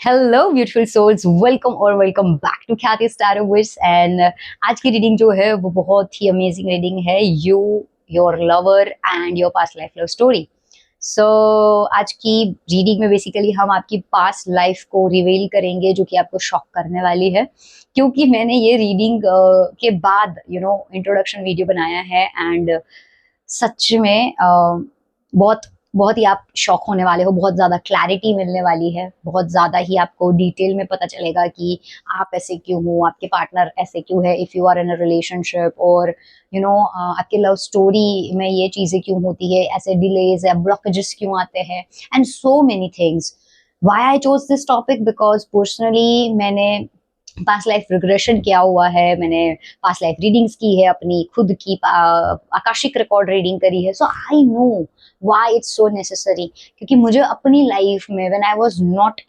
Hello beautiful souls, welcome और welcome back to ख्याति स्टारो wish. And आज की रीडिंग जो है वो बहुत ही अमेजिंग रीडिंग है। You, your lover and your past life love story. So आज की रीडिंग में बेसिकली हम आपकी पास्ट लाइफ को रिवील करेंगे, जो कि आपको शॉक करने वाली है, क्योंकि मैंने ये रीडिंग के बाद इंट्रोडक्शन वीडियो बनाया है। एंड सच में बहुत बहुत ही आप शॉक होने वाले हो। बहुत ज्यादा क्लैरिटी मिलने वाली है, बहुत ज्यादा ही आपको डिटेल में पता चलेगा कि आप ऐसे क्यों हो, आपके पार्टनर ऐसे क्यों है, if you are in a relationship, और आपके लव स्टोरी में ये चीजें क्यों होती है, ऐसे डिलेज या ब्लॉकेजेस क्यों आते हैं, and so many things. Why I chose this topic, because personally मैंने पास्ट लाइफ रिग्रेशन किया हुआ है। मैंने पास्ट लाइफ रीडिंग्स की है, अपनी खुद की आकाशिक रिकॉर्ड रीडिंग करी है। So I know why it's so necessary, क्योंकि मुझे अपनी लाइफ में when I was not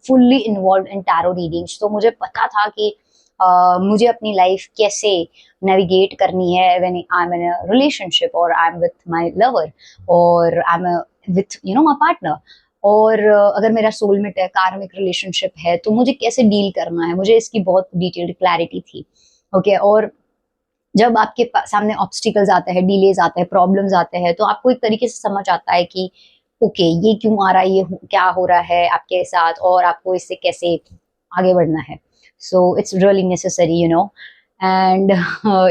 fully involve in tarot readings, तो मुझे पता था कि मुझे अपनी लाइफ कैसे नेविगेट करनी है when I am in a relationship, और I am with my lover, और I am with my partner. और अगर मेरा सोलमेट है, कार्मिक रिलेशनशिप है, तो मुझे कैसे डील करना है, मुझे इसकी बहुत डिटेल्ड क्लैरिटी थी। ओके और जब आपके सामने ऑब्स्टिकल्स आते हैं, डिलेज आते हैं, प्रॉब्लम्स आते हैं, तो आपको एक तरीके से समझ आता है कि ओके ये क्यों आ रहा है, ये क्या हो रहा है आपके साथ, और आपको इससे कैसे आगे बढ़ना है। So it's really necessary and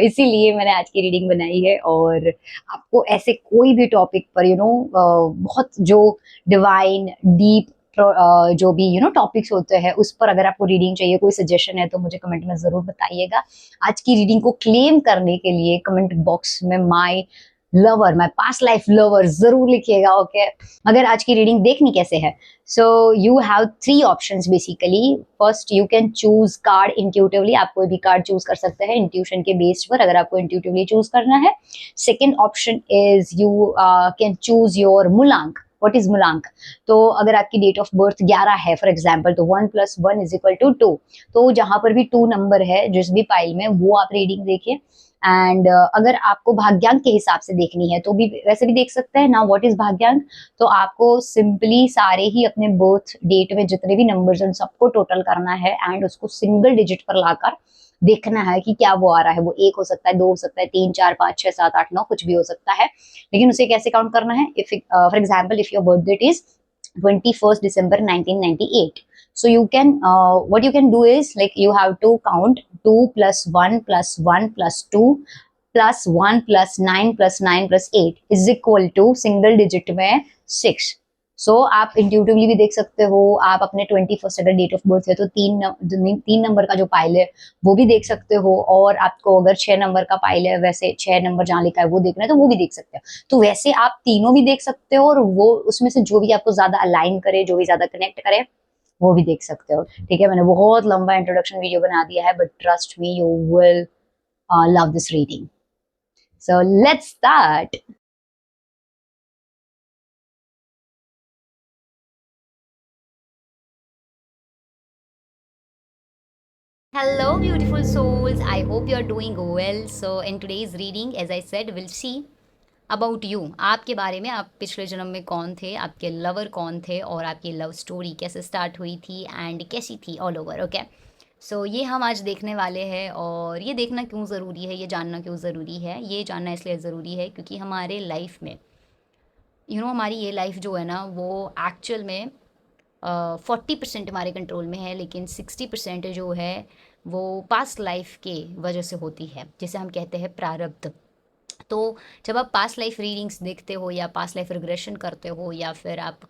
इसीलिए मैंने आज की रीडिंग बनाई है। और आपको ऐसे कोई भी टॉपिक पर बहुत जो डिवाइन डीप जो भी टॉपिक्स होते हैं, उस पर अगर आपको रीडिंग चाहिए, कोई सजेशन है, तो मुझे कमेंट में जरूर बताइएगा। आज की रीडिंग को क्लेम करने के लिए कमेंट बॉक्स में my lover, my past life lover जरूर लिखिएगा। ओके अगर आज की रीडिंग देखनी कैसे है, सो you have three options basically. First, you can choose card intuitively. आप कोई भी कार्ड चूज कर सकते हैं इंट्यूशन के बेस पर, अगर आपको इंट्यूटिवली चूज करना है। Second option is you can choose your मूलांक। व्हाट इज मूलांक? तो अगर आपकी डेट ऑफ बर्थ 11 है फॉर एग्जाम्पल, तो 1+1 = 2। तो जहां पर भी 2 नंबर है जिस भी पाइल में, वो आप रीडिंग देखिए। एंड अगर आपको भाग्यांक के हिसाब से देखनी है, तो भी वैसे भी देख सकते हैं ना। व्हाट इज भाग्यांक? तो आपको सिंपली सारे ही अपने बर्थ डेट में जितने भी नंबर्स हैं सबको टोटल करना है, एंड उसको सिंगल डिजिट पर लाकर देखना है कि क्या वो आ रहा है। वो 1 हो सकता है, 2 हो सकता है, 3, 4, 5, 6, 7, 8, 9 कुछ भी हो सकता है। लेकिन उसे कैसे काउंट करना है? If for example if your birth date is 21st December 1998, so you can what you can do is, like, you have to count 2 plus 1 plus 1 plus 2 plus 1 plus 9 plus 9 plus 8 is equal to single digit में 6। सो आप intuitively भी देख सकते हो। आप अपने 21st अगर date of birth है, तो 3 नंबर का जो पाइल है वो भी देख सकते हो। और आपको अगर 6 नंबर का पाइल है, वैसे 6 नंबर जहाँ लिखा है वो देखना है, तो वो भी देख सकते हो। तो वैसे आप तीनों भी देख सकते हो, और वो उसमें से जो भी आपको ज्यादा अलाइन करे, जो भी ज्यादा कनेक्ट करे, वो भी देख सकते हो। ठीक है, मैंने बहुत लंबा इंट्रोडक्शन वीडियो बना दिया है, but trust me you will love this reading. So let's start. Hello, beautiful souls. I hope you're doing well. So, in today's reading, as I said, we'll see about you, आपके बारे में। आप पिछले जन्म में कौन थे, आपके लवर कौन थे, और आपकी लव स्टोरी कैसे स्टार्ट हुई थी एंड कैसी थी ऑल ओवर। ओके सो ये हम आज देखने वाले हैं। और ये देखना क्यों ज़रूरी है, ये जानना क्यों ज़रूरी है? ये जानना इसलिए ज़रूरी है क्योंकि हमारे लाइफ में हमारी ये लाइफ जो है ना, वो एक्चुअल में 40% हमारे कंट्रोल में है, लेकिन 60% जो है वो पास्ट लाइफ के वजह से होती है, जिसे हम कहते हैं प्रारब्ध। तो जब आप पास्ट लाइफ रीडिंग्स देखते हो, या पास्ट लाइफ रिग्रेशन करते हो, या फिर आप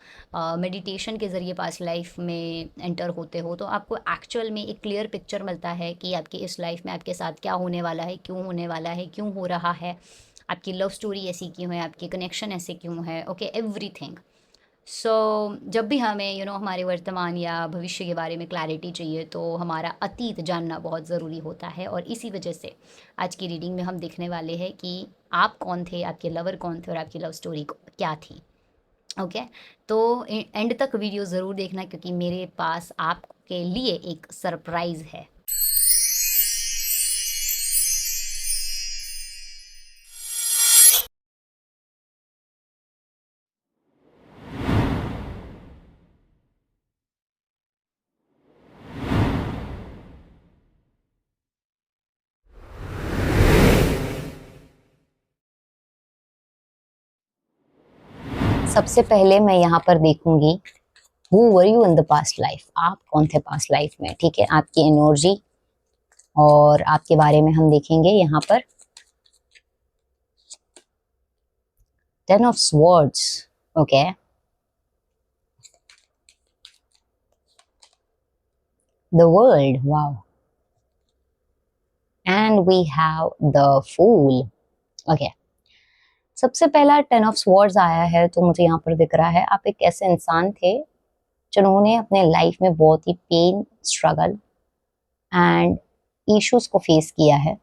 मेडिटेशन के ज़रिए पास्ट लाइफ में एंटर होते हो, तो आपको एक्चुअल में एक क्लियर पिक्चर मिलता है कि आपकी इस लाइफ में आपके साथ क्या होने वाला है, क्यों होने वाला है, क्यों हो रहा है, आपकी लव स्टोरी ऐसी क्यों है, आपके कनेक्शन ऐसे क्यों है। Okay everything. सो जब भी हमें हमारे वर्तमान या भविष्य के बारे में क्लैरिटी चाहिए, तो हमारा अतीत जानना बहुत ज़रूरी होता है। और इसी वजह से आज की रीडिंग में हम देखने वाले हैं कि आप कौन थे, आपके लवर कौन थे, और आपकी लव स्टोरी क्या थी। ओके तो एंड तक वीडियो ज़रूर देखना, क्योंकि मेरे पास आपके लिए एक सरप्राइज़ है। सबसे पहले मैं यहाँ पर देखूंगी Who were you in the past life? आप कौन थे पास्ट लाइफ में, ठीक है, आपकी एनर्जी और आपके बारे में हम देखेंगे यहाँ पर। 10 of swords, okay. The world, wow. And we have the fool, okay. सबसे पहला 10 ऑफ स्वॉर्ड्स आया है तो मुझे यहाँ पर दिख रहा है आप एक ऐसे इंसान थे जिन्होंने अपने लाइफ में बहुत ही पेन, स्ट्रगल एंड इश्यूज को फेस किया है।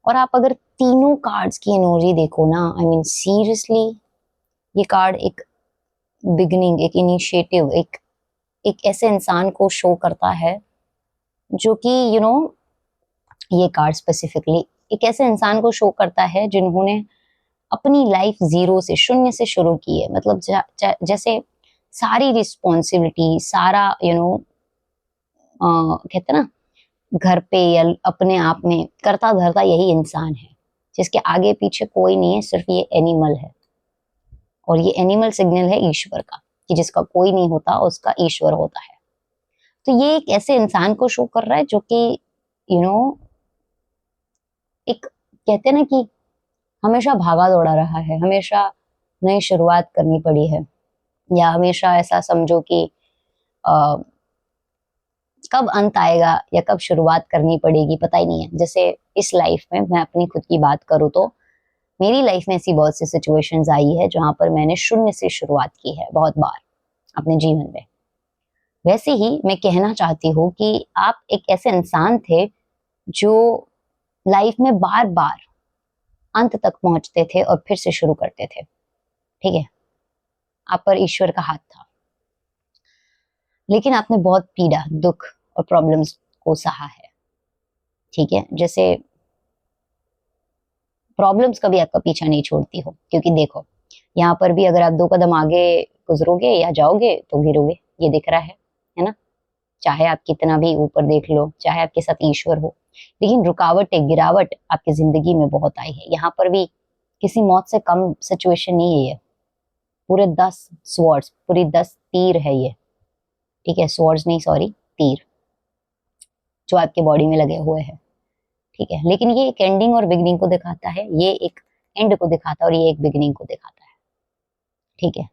और आप अगर तीनों कार्ड्स की एनर्जी देखो ना, आई मीन सीरियसली ये कार्ड एक बिगनिंग, एक इनिशिएटिव, एक ऐसे इंसान को शो करता है जो कि ये कार्ड स्पेसिफिकली एक ऐसे इंसान को शो करता है जिन्होंने अपनी लाइफ जीरो से, शून्य से शुरू की है। मतलब जैसे सारी रिस्पॉन्सिबिलिटी, सारा कहते ना घर पे या अपने आप में करता धरता यही इंसान है जिसके आगे पीछे कोई नहीं है, सिर्फ ये एनिमल है। और ये एनिमल सिग्नल है ईश्वर का कि जिसका कोई नहीं होता उसका ईश्वर होता है। तो ये एक ऐसे इंसान को शो कर रहा है जो कि एक कहते हैं ना कि हमेशा भागा दौड़ा रहा है, हमेशा नई शुरुआत करनी पड़ी है, या हमेशा ऐसा समझो कि कब अंत आएगा या कब शुरुआत करनी पड़ेगी पता ही नहीं है। जैसे इस लाइफ में मैं अपनी खुद की बात करूँ तो मेरी लाइफ में ऐसी बहुत सी सिचुएशंस आई है जहां पर मैंने शून्य से शुरुआत की है बहुत बार अपने जीवन में। वैसे ही मैं कहना चाहती हूँ कि आप एक ऐसे इंसान थे जो लाइफ में बार बार अंत तक पहुंचते थे और फिर से शुरू करते थे, ठीक है। आप पर ईश्वर का हाथ था, लेकिन आपने बहुत पीड़ा, दुख और प्रॉब्लम्स को सहा है, ठीक है। जैसे प्रॉब्लम्स कभी आपका पीछा नहीं छोड़ती हो, क्योंकि देखो यहाँ पर भी अगर आप 2 कदम आगे गुजरोगे या जाओगे तो गिरोगे, ये दिख रहा है ना। चाहे आप कितना भी ऊपर देख लो, चाहे आपके साथ ईश्वर हो, लेकिन रुकावटें, गिरावट आपकी जिंदगी में बहुत आई है। यहाँ पर भी किसी मौत से कम सिचुएशन नहीं है ये। पूरे 10 स्वॉर्ड्स, पूरी 10 तीर है ये, ठीक है। स्वॉर्ड्स नहीं, सॉरी, तीर जो आपके बॉडी में लगे हुए हैं, ठीक है। लेकिन ये एक एंडिंग और बिगनिंग को दिखाता है, ये एक एंड को दिखाता है और ये एक बिगनिंग को दिखाता है, ठीक है।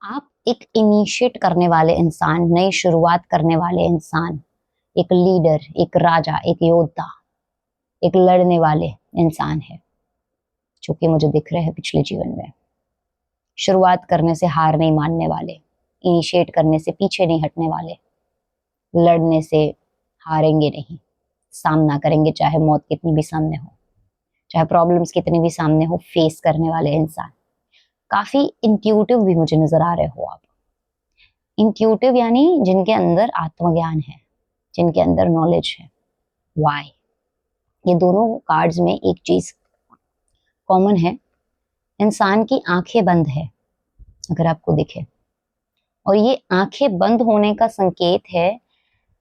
आप एक इनिशिएट करने वाले इंसान, नई शुरुआत करने वाले इंसान, एक लीडर, एक राजा, एक योद्धा, एक लड़ने वाले इंसान है जो कि मुझे दिख रहे हैं पिछले जीवन में। शुरुआत करने से हार नहीं मानने वाले, इनिशिएट करने से पीछे नहीं हटने वाले, लड़ने से हारेंगे नहीं, सामना करेंगे चाहे मौत कितनी भी सामने हो, चाहे प्रॉब्लम्स कितनी भी सामने हो, फेस करने वाले इंसान। काफी इंट्यूटिव भी मुझे नजर आ रहे हो आप। इंट्यूटिव यानी जिनके अंदर आत्मज्ञान है, जिनके अंदर नॉलेज है, वाई। ये दोनों कार्ड्स में एक चीज कॉमन है, इंसान की आंखें बंद है अगर आपको दिखे, और ये आंखें बंद होने का संकेत है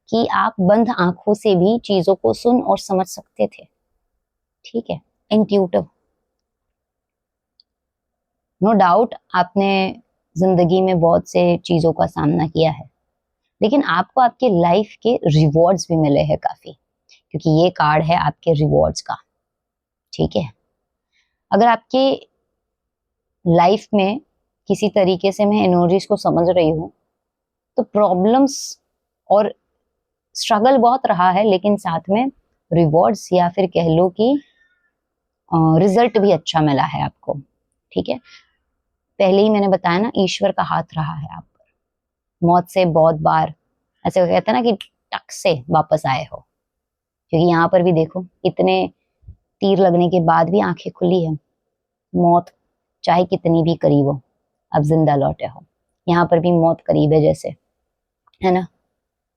कि आप बंद आंखों से भी चीजों को सुन और समझ सकते थे, ठीक है। इंट्यूटिव, नो डाउट आपने जिंदगी में बहुत से चीजों का सामना किया है, लेकिन आपको आपके लाइफ के रिवॉर्ड्स भी मिले हैं काफी, क्योंकि ये कार्ड है आपके रिवॉर्ड्स का, ठीक है। अगर आपके लाइफ में किसी तरीके से मैं एनर्जीज को समझ रही हूँ तो प्रॉब्लम्स और स्ट्रगल बहुत रहा है, लेकिन साथ में रिवॉर्ड्स या फिर कह लो कि रिजल्ट भी अच्छा मिला है आपको, ठीक है। पहले ही मैंने बताया ना, ईश्वर का हाथ रहा है आप पर। मौत से बहुत बार ऐसे कहते हैं ना कि टक से वापस आए हो, क्योंकि यहाँ पर भी देखो इतने तीर लगने के बाद भी आंखें खुली है। मौत चाहे कितनी भी करीब हो, आप जिंदा लौटे हो। यहाँ पर भी मौत करीब है जैसे, है ना,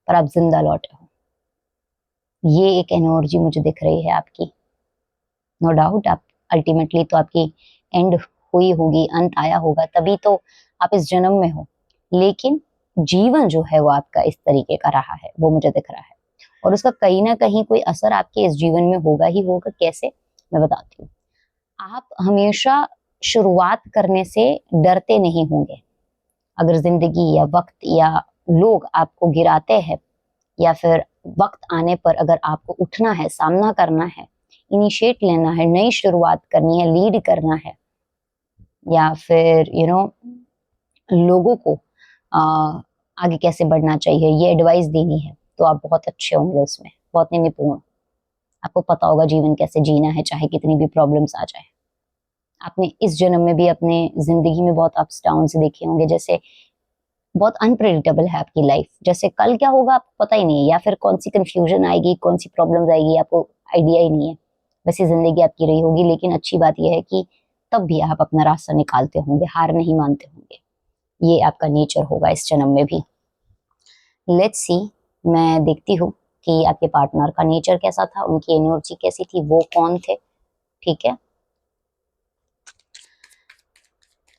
पर आप जिंदा लौटे हो। ये एक एनर्जी मुझे दिख रही है आपकी। नो डाउट आप अल्टीमेटली तो आपकी एंड हुई होगी, अंत आया होगा, तभी तो आप इस जन्म में हो, लेकिन जीवन जो है वो आपका इस तरीके का रहा है, वो मुझे दिख रहा है। और उसका कहीं ना कहीं कोई असर आपके इस जीवन में होगा ही होगा। कैसे, मैं बताती हूँ। आप हमेशा शुरुआत करने से डरते नहीं होंगे। अगर जिंदगी या वक्त या लोग आपको गिराते हैं, या फिर वक्त आने पर अगर आपको उठना है, सामना करना है, इनिशिएट लेना है, नई शुरुआत करनी है, लीड करना है, या फिर लोगों को आगे कैसे बढ़ना चाहिए ये एडवाइस देनी है, तो आप बहुत अच्छे होंगे उसमें, बहुत ही निपुण। आपको पता होगा जीवन कैसे जीना है, चाहे कितनी भी प्रॉब्लम्स आ जाए। आपने इस जन्म में भी अपने जिंदगी में बहुत अप्स डाउन्स देखे होंगे, जैसे बहुत अनप्रेडिक्टेबल है आपकी लाइफ, जैसे कल क्या होगा आपको पता ही नहीं है, या फिर कौन सी कंफ्यूजन आएगी, कौन सी प्रॉब्लम्स आएगी, आपको आइडिया ही नहीं है। वैसी जिंदगी आपकी रही होगी, लेकिन अच्छी बात यह है कि तब भी आप अपना रास्ता निकालते होंगे, हार नहीं मानते होंगे। ये आपका नेचर होगा इस जन्म में भी। लेट्स सी, मैं देखती हूँ कि आपके पार्टनर का नेचर कैसा था, उनकी एनर्जी कैसी थी, वो कौन थे। ठीक है,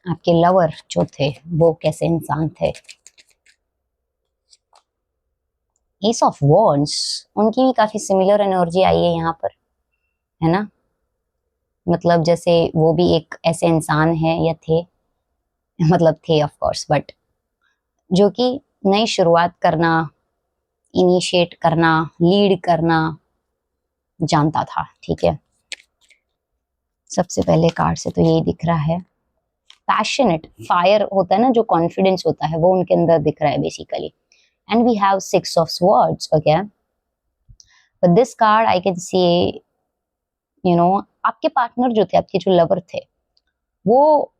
आपके लवर जो थे वो कैसे इंसान थे। एस ऑफ वॉन्ड्स, उनकी भी काफी सिमिलर एनर्जी आई है यहाँ पर, है ना। मतलब जैसे वो भी एक ऐसे इंसान है या थे, मतलब थे ऑफ कोर्स, बट जो कि नई शुरुआत करना, इनिशिएट करना, लीड करना जानता था। ठीक है, सबसे पहले कार्ड से तो यही दिख रहा है। पैशनेट, फायर होता है ना, जो कॉन्फिडेंस होता है वो उनके अंदर दिख रहा है basically. And we have 6 of swords, okay. But this card I can see, आपके पार्टनर जो थे, आपके जो लवर थे, वो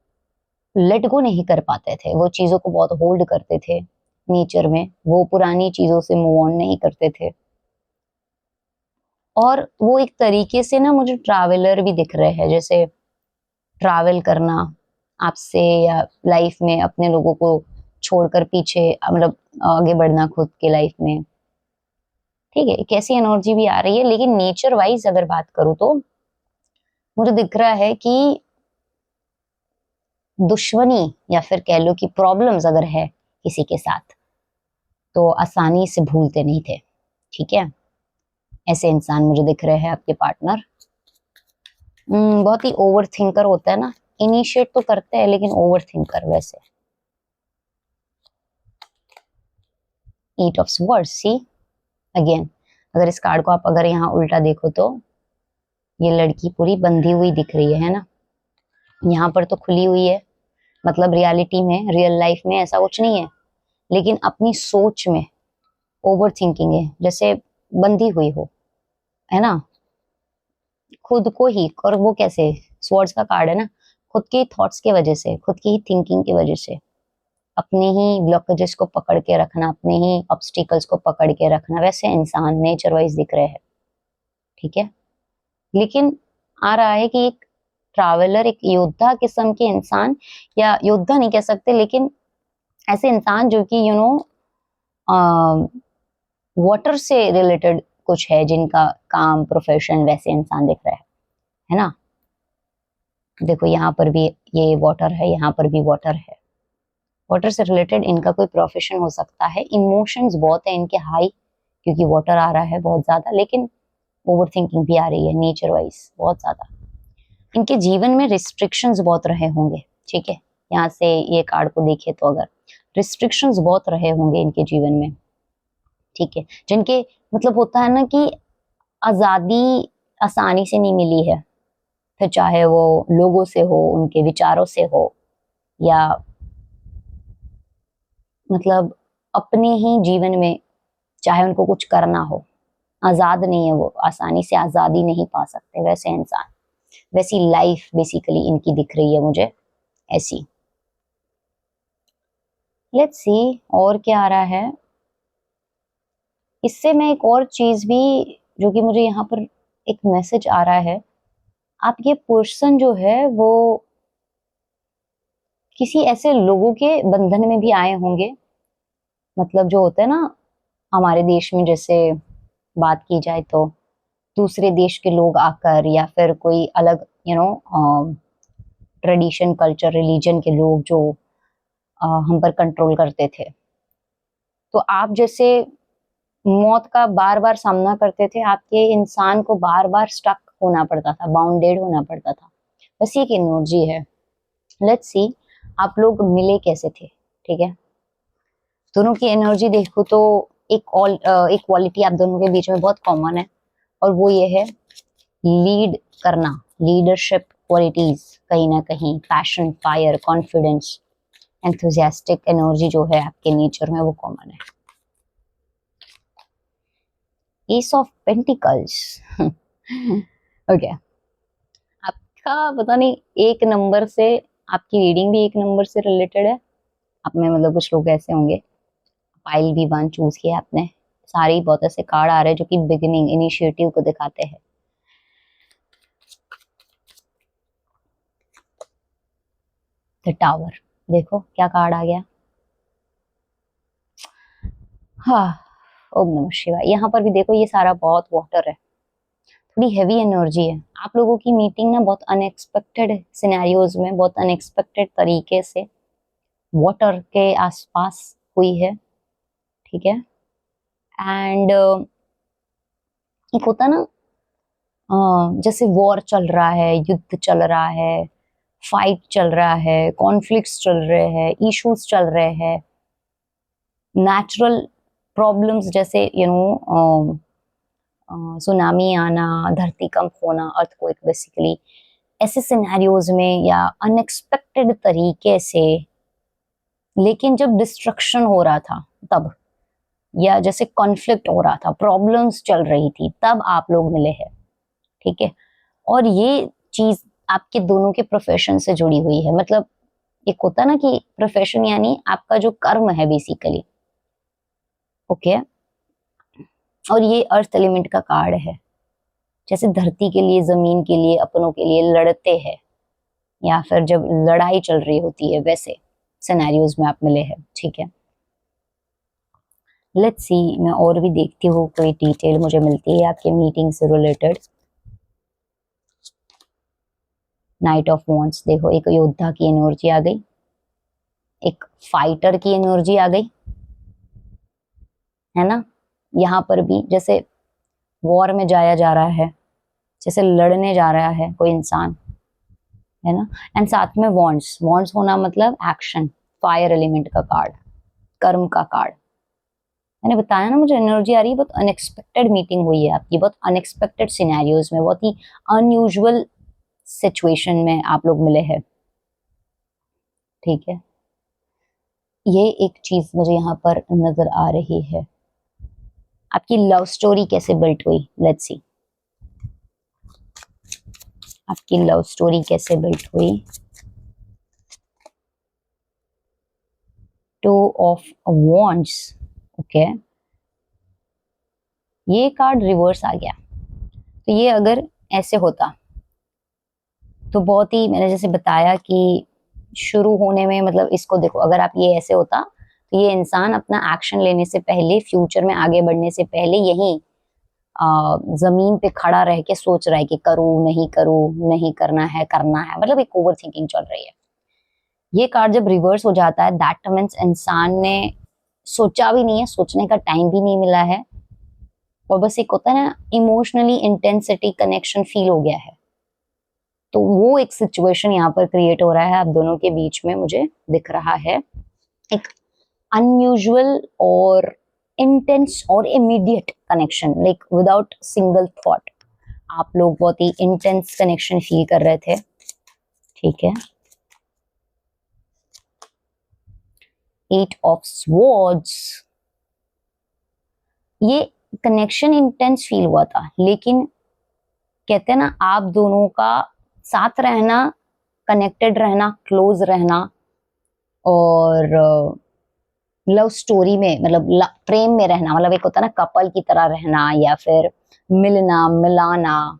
लेट गो नहीं कर पाते थे, वो चीजों को बहुत होल्ड करते थे नेचर में, वो पुरानी चीजों से मूव ऑन नहीं करते थे। और वो एक तरीके से ना मुझे ट्रैवलर भी दिख रहे हैं, जैसे ट्रैवल करना आपसे, या लाइफ में अपने लोगों को छोड़कर पीछे, मतलब आगे बढ़ना खुद के लाइफ में। ठीक है, कैसी एनर्जी भी आ रही है, लेकिन नेचर वाइज अगर बात करूं तो मुझे दिख रहा है कि दुश्मनी या फिर कह लो कि प्रॉब्लम्स अगर है किसी के साथ, तो आसानी से भूलते नहीं थे। ठीक है, ऐसे इंसान मुझे दिख रहे हैं आपके पार्टनर। बहुत ही ओवर थिंकर होता है ना, इनिशिएट तो करते हैं लेकिन ओवर थिंकर वैसे। Eight of swords, see again, अगर इस कार्ड को आप अगर यहाँ उल्टा देखो तो ये लड़की पूरी बंधी हुई दिख रही है ना। यहाँ पर तो खुली हुई है, मतलब रियलिटी में, रियल लाइफ में ऐसा कुछ नहीं है, लेकिन अपनी सोच में ओवर थिंकिंग है, जैसे बंधी हुई हो, है ना, खुद को ही। और वो कैसे, स्वर्ड्स का कार्ड है ना, खुद के थॉट्स की वजह से, खुद की ही थिंकिंग की वजह से, अपने ही ब्लॉकेजेस को पकड़ के रखना, अपने ही ऑब्स्टिकल्स को पकड़ के रखना, वैसे इंसान नेचर वाइज दिख रहे हैं। ठीक है, लेकिन आ रहा है कि एक ट्रैवलर, एक योद्धा किस्म के इंसान, या योद्धा नहीं कह सकते, लेकिन ऐसे इंसान जो कि वाटर से रिलेटेड कुछ है, जिनका काम, प्रोफेशन, वैसे इंसान दिख रहा है ना। देखो यहाँ पर भी ये वाटर है, यहाँ पर भी वाटर है, वाटर से रिलेटेड इनका कोई प्रोफेशन हो सकता है। इमोशंस बहुत है इनके हाई, क्योंकि वाटर आ रहा है बहुत ज्यादा, लेकिन ओवर थिंकिंग भी आ रही है नेचर वाइज बहुत ज्यादा। इनके जीवन में रिस्ट्रिक्शंस बहुत रहे होंगे। ठीक है, यहाँ से ये कार्ड को देखे तो अगर रिस्ट्रिक्शंस बहुत रहे होंगे इनके जीवन में। ठीक है, जिनके मतलब होता है ना कि आजादी आसानी से नहीं मिली है, फिर चाहे वो लोगों से हो, उनके विचारों से हो, या मतलब अपने ही जीवन में चाहे उनको कुछ करना हो, आजाद नहीं है वो, आसानी से आजादी नहीं पा सकते वैसे इंसान। वैसी लाइफ बेसिकली इनकी दिख रही है मुझे, ऐसी। लेट्स सी और क्या आ रहा है इससे। मैं एक और चीज भी, जो कि मुझे यहाँ पर एक मैसेज आ रहा है, आप ये पर्सन जो है वो किसी ऐसे लोगों के बंधन में भी आए होंगे, मतलब जो होता है ना हमारे देश में, जैसे बात की जाए तो दूसरे देश के लोग आकर, या फिर कोई अलग ट्रेडिशन, कल्चर, रिलीजन के लोग जो हम पर कंट्रोल करते थे, तो आप जैसे मौत का बार बार सामना करते थे, आपके इंसान को बार बार स्टक होना पड़ता था, बाउंडेड होना पड़ता था। बस ये एक एनर्जी है। लेट्स सी आप लोग मिले कैसे थे, ठीक है। दोनों की एनर्जी देखो तो एक क्वालिटी आप दोनों के बीच में बहुत कॉमन है, और वो ये है लीड करना, लीडरशिप क्वालिटीज, कहीं ना कहीं passion, fire, confidence, enthusiastic energy जो है आपके नेचर में वो कॉमन है। एस ऑफ पेंटिकल्स ओके, आपका पता नहीं एक नंबर से, आपकी रीडिंग भी एक नंबर से रिलेटेड है। आप में मतलब कुछ लोग ऐसे होंगे, पाइल भी वन चूज किया आपने। सारे ही बहुत ऐसे कार्ड आ रहे हैं जो कि बिगिनिंग, इनिशिएटिव को दिखाते हैं। द टावर, देखो क्या कार्ड आ गया। हाँ, ओम नमः शिवाय। यहाँ पर भी देखो ये सारा बहुत वाटर है, थोड़ी हैवी एनर्जी है। आप लोगों की मीटिंग ना बहुत अनएक्सपेक्टेड सिनेरियोज में, बहुत अनएक्सपेक्टेड तरीके से वाटर के आसपास हुई है, ठीक है। एंड एक होता ना, जैसे वॉर चल रहा है, युद्ध चल रहा है, फाइट चल रहा है, कॉन्फ्लिक्ट्स चल रहे हैं, इश्यूज चल रहे हैं, नेचुरल प्रॉब्लम्स जैसे सुनामी आना, धरतीकंप होना, अर्थक्वेक बेसिकली, ऐसे सिनेरियोज में या अनएक्सपेक्टेड तरीके से। लेकिन जब डिस्ट्रक्शन हो रहा था तब, या जैसे कॉन्फ्लिक्ट हो रहा था, प्रॉब्लम्स चल रही थी, तब आप लोग मिले हैं, ठीक है। और ये चीज आपके दोनों के प्रोफेशन से जुड़ी हुई है। मतलब एक होता ना कि प्रोफेशन यानी आपका जो कर्म है बेसिकली, ओके। और ये अर्थ एलिमेंट का कार्ड है, जैसे धरती के लिए, जमीन के लिए, अपनों के लिए लड़ते हैं, या फिर जब लड़ाई चल रही होती है, वैसे सिनेरियोज में आप मिले हैं, ठीक है। लेट्स सी, मैं और भी देखती हूँ कोई डिटेल मुझे मिलती है आपके मीटिंग से रिलेटेड। नाइट ऑफ वॉन्ड्स, देखो एक योद्धा की एनर्जी आ गई, एक फाइटर की एनर्जी आ गई, है ना। यहाँ पर भी जैसे वॉर में जाया जा रहा है, जैसे लड़ने जा रहा है कोई इंसान, है ना। एंड साथ में वॉन्ड्स, वॉन्ड्स होना मतलब एक्शन, फायर एलिमेंट का कार्ड, कर्म का कार्ड। मैंने बताया ना, मुझे एनर्जी आ रही है, बहुत अनएक्सपेक्टेड मीटिंग हुई है आपकी, बहुत अनएक्सपेक्टेड सिनेरियोज में, बहुत ही अनयूजुअल सिचुएशन में आप लोग मिले हैं, ठीक है। ये एक चीज मुझे यहाँ पर नजर आ रही है। आपकी लव स्टोरी कैसे बिल्ट हुई, लेट्स सी। आपकी लव स्टोरी कैसे बिल्ट हुई। Two of wands, okay. ये कार्ड रिवर्स आ गया, तो ये अगर ऐसे होता तो बहुत ही, मैंने जैसे बताया कि शुरू होने में, मतलब इसको देखो, अगर आप ये ऐसे होता तो ये इंसान अपना एक्शन लेने से पहले, फ्यूचर में आगे बढ़ने से पहले यही जमीन पे खड़ा रह के सोच रहा है कि करूं नहीं करूं, नहीं करना है करना है, मतलब एक ओवर थिंकिंग चल रही है। ये कार्ड जब रिवर्स हो जाता है, दैट मीन्स इंसान ने सोचा भी नहीं है, सोचने का टाइम भी नहीं मिला है, और बस एक होता है ना, इमोशनली इंटेंसिटी, कनेक्शन फील हो गया है। तो वो एक सिचुएशन यहाँ पर क्रिएट हो रहा है आप दोनों के बीच में, मुझे दिख रहा है एक अनयूजुअल और इंटेंस और immediate connection, like without single thought. आप लोग बहुत ही इंटेंस कनेक्शन फील कर रहे थे, ठीक है। एट ऑफ स्वॉर्ड्स, ये कनेक्शन इंटेंस फील हुआ था, लेकिन कहते हैं ना, आप दोनों का साथ रहना, कनेक्टेड रहना, क्लोज रहना, और लव स्टोरी में, मतलब प्रेम में रहना, मतलब एक होता है ना कपल की तरह रहना, या फिर मिलना मिलाना,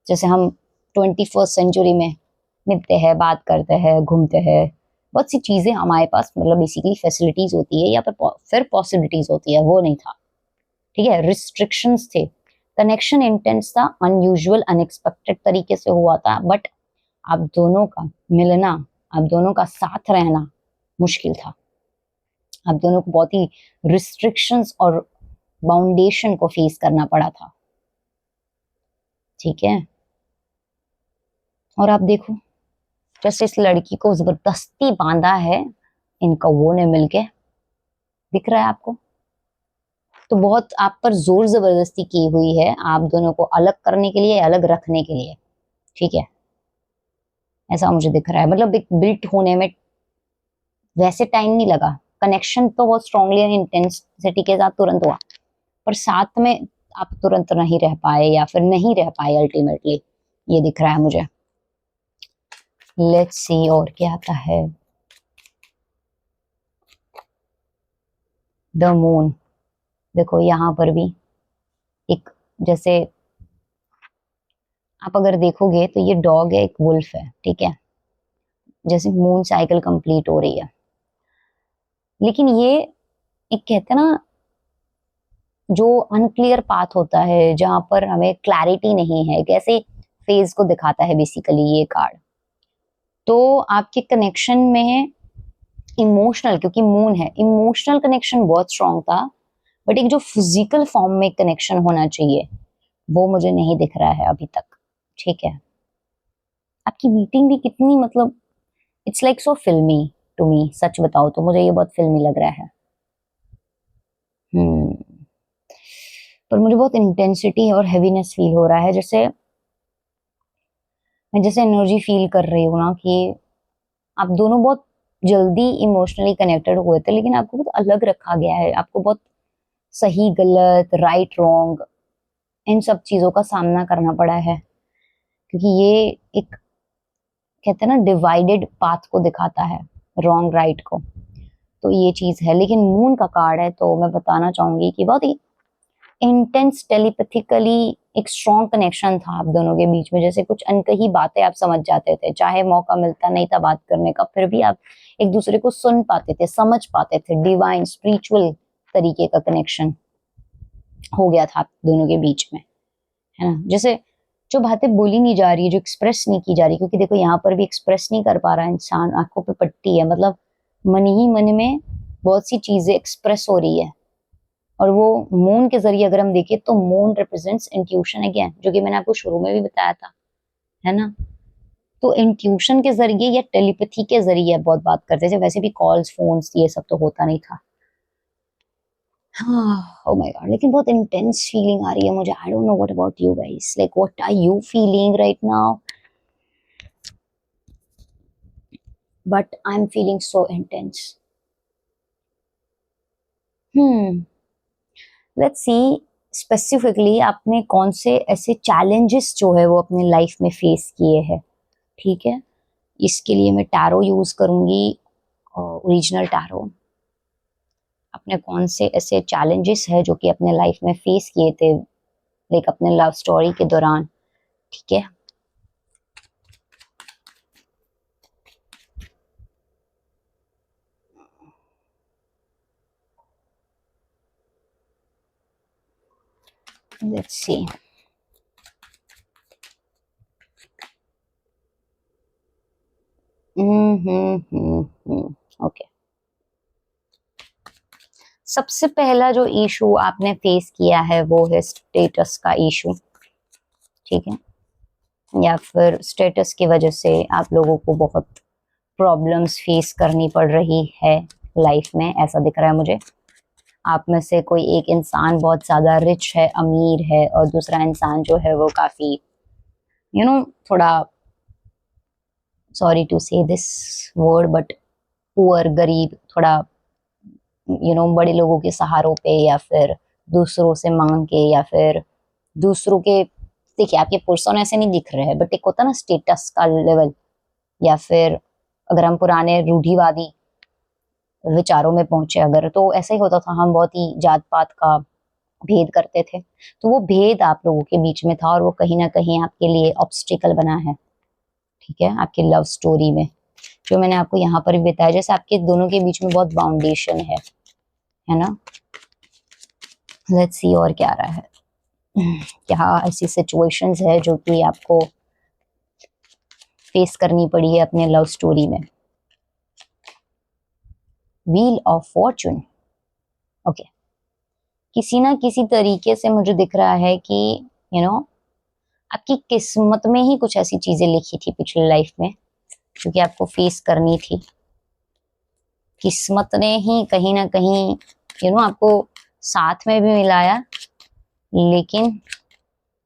जैसे हम 21st सेंचुरी में मिलते हैं, बात करते हैं, घूमते हैं, बहुत सी चीजें हमारे पास, मतलब बेसिकली फैसिलिटीज होती है, या फिर पॉसिबिलिटीज होती है, वो नहीं था, ठीक है। रिस्ट्रिक्शंस थे, कनेक्शन इंटेंस था, अनयूजुअल अनएक्सपेक्टेड तरीके से हुआ था, बट आप दोनों का मिलना, आप दोनों का साथ रहना मुश्किल था। आप दोनों को बहुत ही रिस्ट्रिक्शंस और बाउंडेशन को फेस करना पड़ा था, ठीक है। और आप देखो जैसे इस लड़की को जबरदस्ती बांधा है इन कौवों ने मिलके, दिख रहा है आपको? तो बहुत आप पर जोर जबरदस्ती की हुई है आप दोनों को अलग करने के लिए, अलग रखने के लिए, ठीक है? ऐसा मुझे दिख रहा है। मतलब एक बिल्ट होने में वैसे टाइम नहीं लगा, कनेक्शन तो बहुत स्ट्रांगली एंड इंटेंसिटी के साथ तुरंत हुआ, पर साथ में आप तुरंत नहीं रह पाए या फिर नहीं रह पाए अल्टीमेटली, ये दिख रहा है मुझे। लेट्स सी और क्या आता है। द मून, देखो यहाँ पर भी एक, जैसे आप अगर देखोगे तो ये डॉग है, एक वुल्फ है, ठीक है? जैसे मून साइकिल कंप्लीट हो रही है, लेकिन ये एक कहते हैं ना, जो अनक्लियर पाथ होता है जहां पर हमें क्लैरिटी नहीं है, कैसे फेज को दिखाता है बेसिकली ये कार्ड। तो आपके कनेक्शन में इमोशनल, क्योंकि मून है, इमोशनल कनेक्शन बहुत स्ट्रांग था, बट एक जो फिजिकल फॉर्म में कनेक्शन होना चाहिए वो मुझे नहीं दिख रहा है अभी तक, ठीक है? आपकी मीटिंग भी कितनी, मतलब इट्स लाइक सो फिल्मी टू मी, सच बताओ तो मुझे ये बहुत फिल्मी लग रहा है। हम्म, पर मुझे बहुत इंटेंसिटी और हेवीनेस फील हो रहा है, जैसे मैं जैसे एनर्जी फील कर रही हूँ ना कि आप दोनों बहुत जल्दी इमोशनली कनेक्टेड हुए थे, लेकिन आपको बहुत अलग रखा गया है, आपको बहुत सही गलत, राइट रॉन्ग, इन सब चीजों का सामना करना पड़ा है, क्योंकि ये एक कहते हैं ना डिवाइडेड पाथ को दिखाता है, रॉन्ग राइट को, तो ये चीज है। लेकिन मून का कार्ड है तो मैं बताना चाहूंगी कि बहुत ही इंटेंस टेलीपैथिकली एक स्ट्रॉन्ग कनेक्शन था आप दोनों के बीच में, जैसे कुछ अनकही बातें आप समझ जाते थे, चाहे मौका मिलता नहीं था बात करने का, फिर भी आप एक दूसरे को सुन पाते थे, समझ पाते थे, डिवाइन स्पिरिचुअल तरीके का कनेक्शन हो गया था आप दोनों के बीच में, है ना? जैसे जो बातें बोली नहीं जा रही, जो एक्सप्रेस नहीं की जा रही, क्योंकि देखो यहाँ पर भी एक्सप्रेस नहीं कर पा रहा इंसान, आंखों पे पट्टी है, मतलब मन ही मन में बहुत सी चीजें एक्सप्रेस हो रही है। और वो मून के जरिए अगर हम देखें तो मून रिप्रेजेंट्स इंट्यूशन अगेन, जो कि मैंने आपको शुरू में भी बताया था, है ना? तो इंट्यूशन के जरिए या टेलीपैथी के जरिए बहुत बात करते थे, वैसे भी कॉल्स फोन्स ये सब तो होता नहीं था। हाँ, ओ माय गॉड, लेकिन बहुत इंटेंस फीलिंग आ रही है मुझे। I don't know what about you guys, like what are you feeling right now, but I am feeling so intense. Hmm, let's see specifically आपने कौन से ऐसे चैलेंजेस जो है वो अपने लाइफ में फेस किए हैं, ठीक है? इसके लिए मैं टैरो यूज करूंगी, ओरिजिनल टैरो। आपने कौन से ऐसे चैलेंजेस है जो कि अपने लाइफ में फेस किए थे, लाइक अपने लव स्टोरी के दौरान, ठीक है? Let's C. ओके, सबसे पहला जो इशू आपने फेस किया है वो है स्टेटस का इशू, ठीक है? या फिर स्टेटस की वजह से आप लोगों को बहुत प्रॉब्लम्स फेस करनी पड़ रही है लाइफ में, ऐसा दिख रहा है मुझे। आप में से कोई एक इंसान बहुत ज्यादा रिच है, अमीर है, और दूसरा इंसान जो है वो काफी थोड़ा, सॉरी टू से दिस वर्ड बट, पुअर, गरीब, थोड़ा बड़े लोगों के सहारों पे या फिर दूसरों से मांग के, या फिर दूसरों के, देखिए आपके पर्सन ऐसे नहीं दिख रहे हैं, बट एक होता ना स्टेटस का लेवल, या फिर अगर हम पुराने रूढ़िवादी विचारों में पहुंचे अगर, तो ऐसा ही होता था, हम बहुत ही जात पात का भेद करते थे, तो वो भेद आप लोगों के बीच में था और वो कहीं ना कहीं आपके लिए ऑब्स्टिकल बना है, ठीक है? आपकी लव स्टोरी में, जो मैंने आपको यहाँ पर भी बताया, जैसे आपके दोनों के बीच में बहुत बाउंडेशन है ना? लेट्स सी और क्या आ रहा है। क्या ऐसी सिचुएशंस है जो कि आपको फेस करनी पड़ी है अपने लव स्टोरी में? Wheel of fortune, okay. किसी ना किसी तरीके से मुझे दिख रहा है कि यू you नो आपकी किस्मत में ही कुछ ऐसी चीजें लिखी थी पिछली लाइफ में, क्योंकि आपको फेस करनी थी। किस्मत ने ही कहीं ना कहीं आपको साथ में भी मिलाया, लेकिन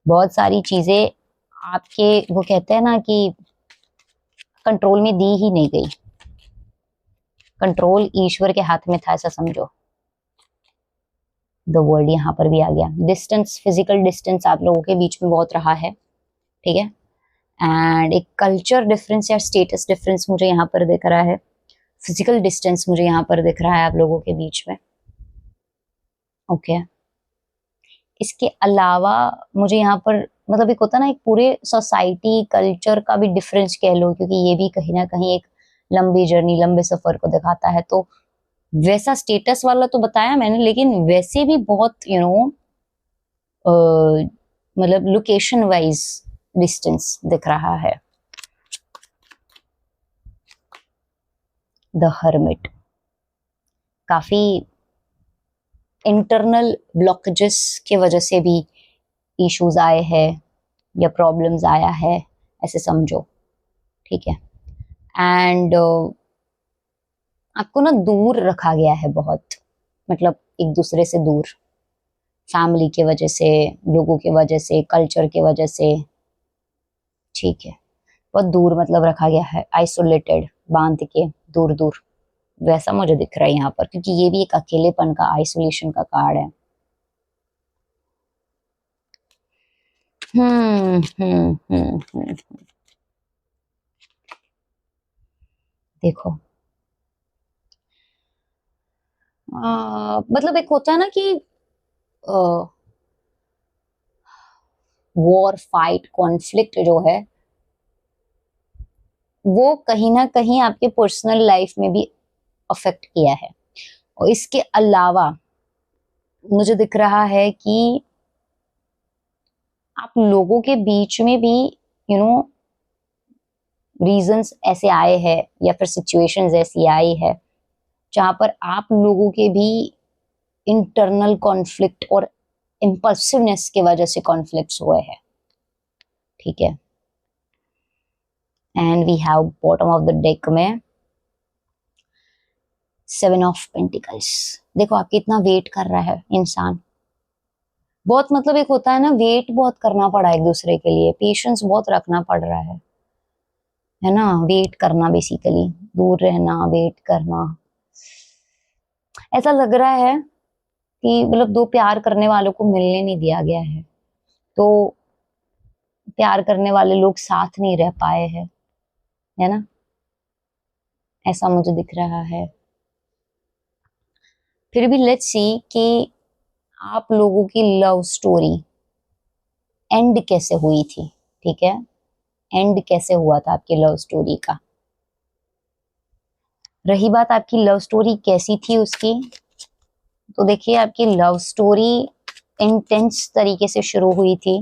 बहुत सारी चीजें आपके वो कहते हैं ना कि कंट्रोल में दी ही नहीं गई। कंट्रोल ईश्वर के हाथ में था, ऐसा समझो। द वर्ड यहाँ पर भी आ गया। डिस्टेंस, फिजिकल डिस्टेंस आप लोगों के बीच में बहुत रहा है, ठीक है। एंड एक कल्चर डिफरेंस या स्टेटस डिफरेंस मुझे यहाँ पर दिख रहा है। फिजिकल डिस्टेंस मुझे यहाँ पर दिख रहा है आप लोगों के बीच में, ओके। इसके अलावा मुझे यहाँ पर मतलब एक होता ना, एक पूरे सोसाइटी कल्चर का भी डिफरेंस कह लो, क्योंकि ये भी कहीं ना कहीं एक लंबी जर्नी, लंबे सफर को दिखाता है। तो वैसा स्टेटस वाला तो बताया मैंने, लेकिन वैसे भी बहुत मतलब लोकेशन वाइज डिस्टेंस दिख रहा है। द हर्मिट, काफी इंटरनल ब्लॉकेजेस की वजह से भी इश्यूज आए हैं या प्रॉब्लम्स आया है, ऐसे समझो, ठीक है। एंड आपको ना दूर रखा गया है बहुत, मतलब एक दूसरे से दूर, फैमिली के वजह से, लोगों के वजह से, कल्चर के वजह से, ठीक है। बहुत दूर मतलब रखा गया है, आइसोलेटेड, बांध के दूर दूर, वैसा मुझे दिख रहा है यहाँ पर, क्योंकि ये भी एक अकेलेपन का, आइसोलेशन का कार्ड है। देखो मतलब एक होता है ना कि वॉर, फाइट, कॉन्फ्लिक्ट जो है वो कहीं ना कहीं आपके पर्सनल लाइफ में भी अफेक्ट किया है। और इसके अलावा मुझे दिख रहा है कि आप लोगों के बीच में भी रीजंस ऐसे आए हैं या फिर सिचुएशंस ऐसी आई है जहां पर आप लोगों के भी इंटरनल कॉन्फ्लिक्ट और इम्पल्सिवनेस की वजह से कॉन्फ्लिक्ट्स हुए हैं, ठीक है। And we have bottom of the deck में 7 ऑफ पेंटिकल्स। देखो आप कितना वेट कर रहा है इंसान, बहुत मतलब एक होता है ना, वेट बहुत करना पड़ा एक दूसरे के लिए, पेशेंस बहुत रखना पड़ रहा है ना। वेट करना, बेसिकली दूर रहना, वेट करना। ऐसा लग रहा है कि मतलब दो प्यार करने वालों को मिलने नहीं दिया गया है, तो प्यार करने वाले लोग साथ नहीं रह पाए हैं, है ना, ऐसा मुझे दिख रहा है। फिर भी लेट्स सी कि आप लोगों की लव स्टोरी एंड कैसे हुई थी, ठीक है। एंड कैसे हुआ था आपकी लव स्टोरी का। रही बात आपकी लव स्टोरी कैसी थी उसकी, तो देखिए आपकी लव स्टोरी इंटेंस तरीके से शुरू हुई थी,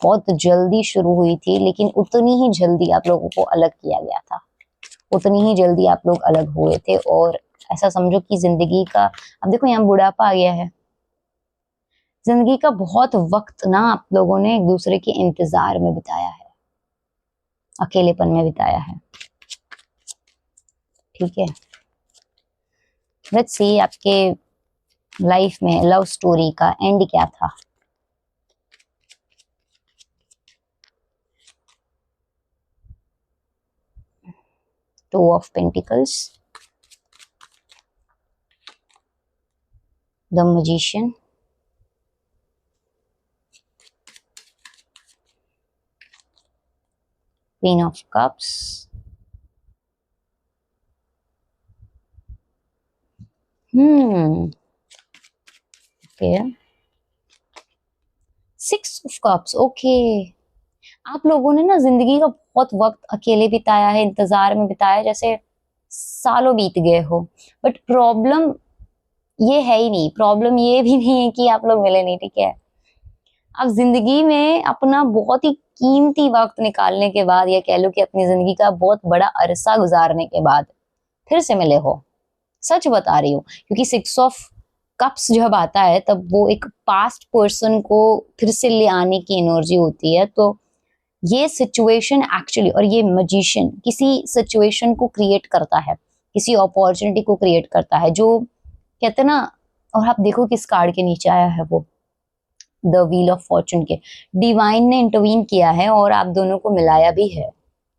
बहुत जल्दी शुरू हुई थी, लेकिन उतनी ही जल्दी आप लोगों को अलग किया गया था, उतनी ही जल्दी आप लोग अलग हुए थे। और ऐसा समझो कि जिंदगी का, अब देखो यहाँ बुढ़ापा आ गया है, जिंदगी का बहुत वक्त ना आप लोगों ने एक दूसरे के इंतजार में बिताया है, अकेलेपन में बिताया है, ठीक है। लेट्स सी आपके लाइफ में लव स्टोरी का एंड क्या था। Two of pentacles, the magician, queen of cups, okay, 6 of cups, okay. आप लोगों ने ना जिंदगी का बहुत वक्त अकेले बिताया है, इंतजार में बिताया, जैसे सालों बीत गए हो। बट प्रॉब्लम ये है ही नहीं, प्रॉब्लम ये भी नहीं है कि आप लोग मिले नहीं, ठीक है। आप जिंदगी में अपना बहुत ही कीमती वक्त निकालने के बाद, या कह लो कि अपनी जिंदगी का बहुत बड़ा अरसा गुजारने के बाद फिर से मिले हो, सच बता रही हूँ। क्योंकि 6 ऑफ कप्स जब आता है तब वो एक पास्ट पर्सन को फिर से ले आने की एनर्जी होती है। तो ये सिचुएशन एक्चुअली, और ये मैजिशियन किसी सिचुएशन को क्रिएट करता है, किसी अपॉर्चुनिटी को क्रिएट करता है, जो कहते हैं ना। और आप देखो किस कार्ड के नीचे आया है वो, द व्हील ऑफ फॉर्चून के। डिवाइन ने इंटरवीन किया है और आप दोनों को मिलाया भी है।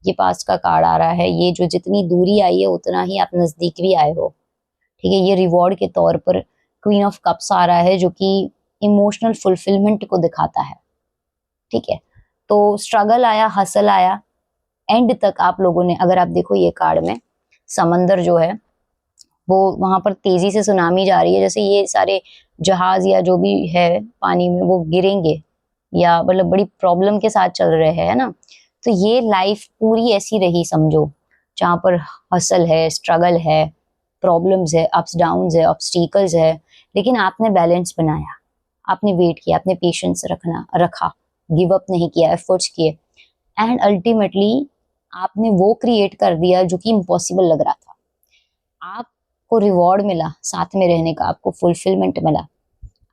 ये पास्ट का कार्ड आ रहा है, ये जो जितनी दूरी आई है उतना ही आप नजदीक भी आए हो। ठीक है, ये रिवॉर्ड के तौर पर क्वीन ऑफ कप्स आ रहा है, जो कि इमोशनल फुलफिलमेंट को दिखाता है। ठीक है, तो स्ट्रगल आया, हसल आया, एंड तक आप लोगों ने, अगर आप देखो ये कार्ड में समंदर जो है वो वहां पर तेजी से सुनामी जा रही है, जैसे ये सारे जहाज या जो भी है पानी में वो गिरेंगे, या मतलब बड़ी प्रॉब्लम के साथ चल रहे हैं, है ना। तो ये लाइफ पूरी ऐसी रही समझो, जहाँ पर हसल है, स्ट्रगल है, प्रॉब्लम्स है, अप्स डाउन्स है, ऑब्स्टिकल्स है, लेकिन आपने बैलेंस बनाया, आपने वेट किया, आपने पेशेंस रखा, गिव अप नहीं किया, एफर्ट्स किए, एंड अल्टीमेटली आपने वो क्रिएट कर दिया जो कि इम्पॉसिबल लग रहा था। आपको रिवॉर्ड मिला साथ में रहने का, आपको फुलफिलमेंट मिला,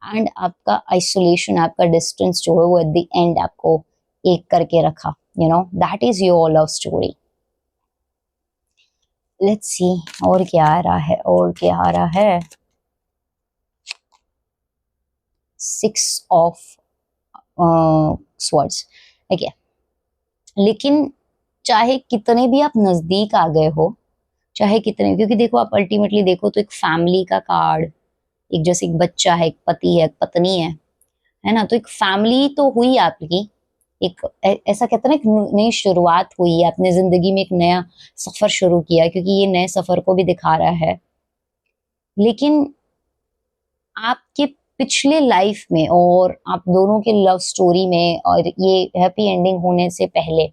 एंड आपका आइसोलेशन, आपका डिस्टेंस जो है वो एट द एंड आपको एक करके रखा। You know, that is your love story. Let's see और क्या आ रहा है, और क्या आ रहा है। 6 ऑफ स्वर्ड्स। ठीक है, लेकिन चाहे कितने भी आप नजदीक आ गए हो, चाहे कितने, क्योंकि देखो आप अल्टीमेटली देखो तो एक फैमिली का कार्ड, एक जैसे एक बच्चा है, एक पति है, एक पत्नी है ना। तो एक फैमिली तो हुई आपकी, एक ऐसा कहते हैं ना, एक नई शुरुआत हुई है, आपने जिंदगी में एक नया सफर शुरू किया, क्योंकि ये नए सफर को भी दिखा रहा है। लेकिन आपके पिछले लाइफ में और आप दोनों के लव स्टोरी में, और ये हैप्पी एंडिंग होने से पहले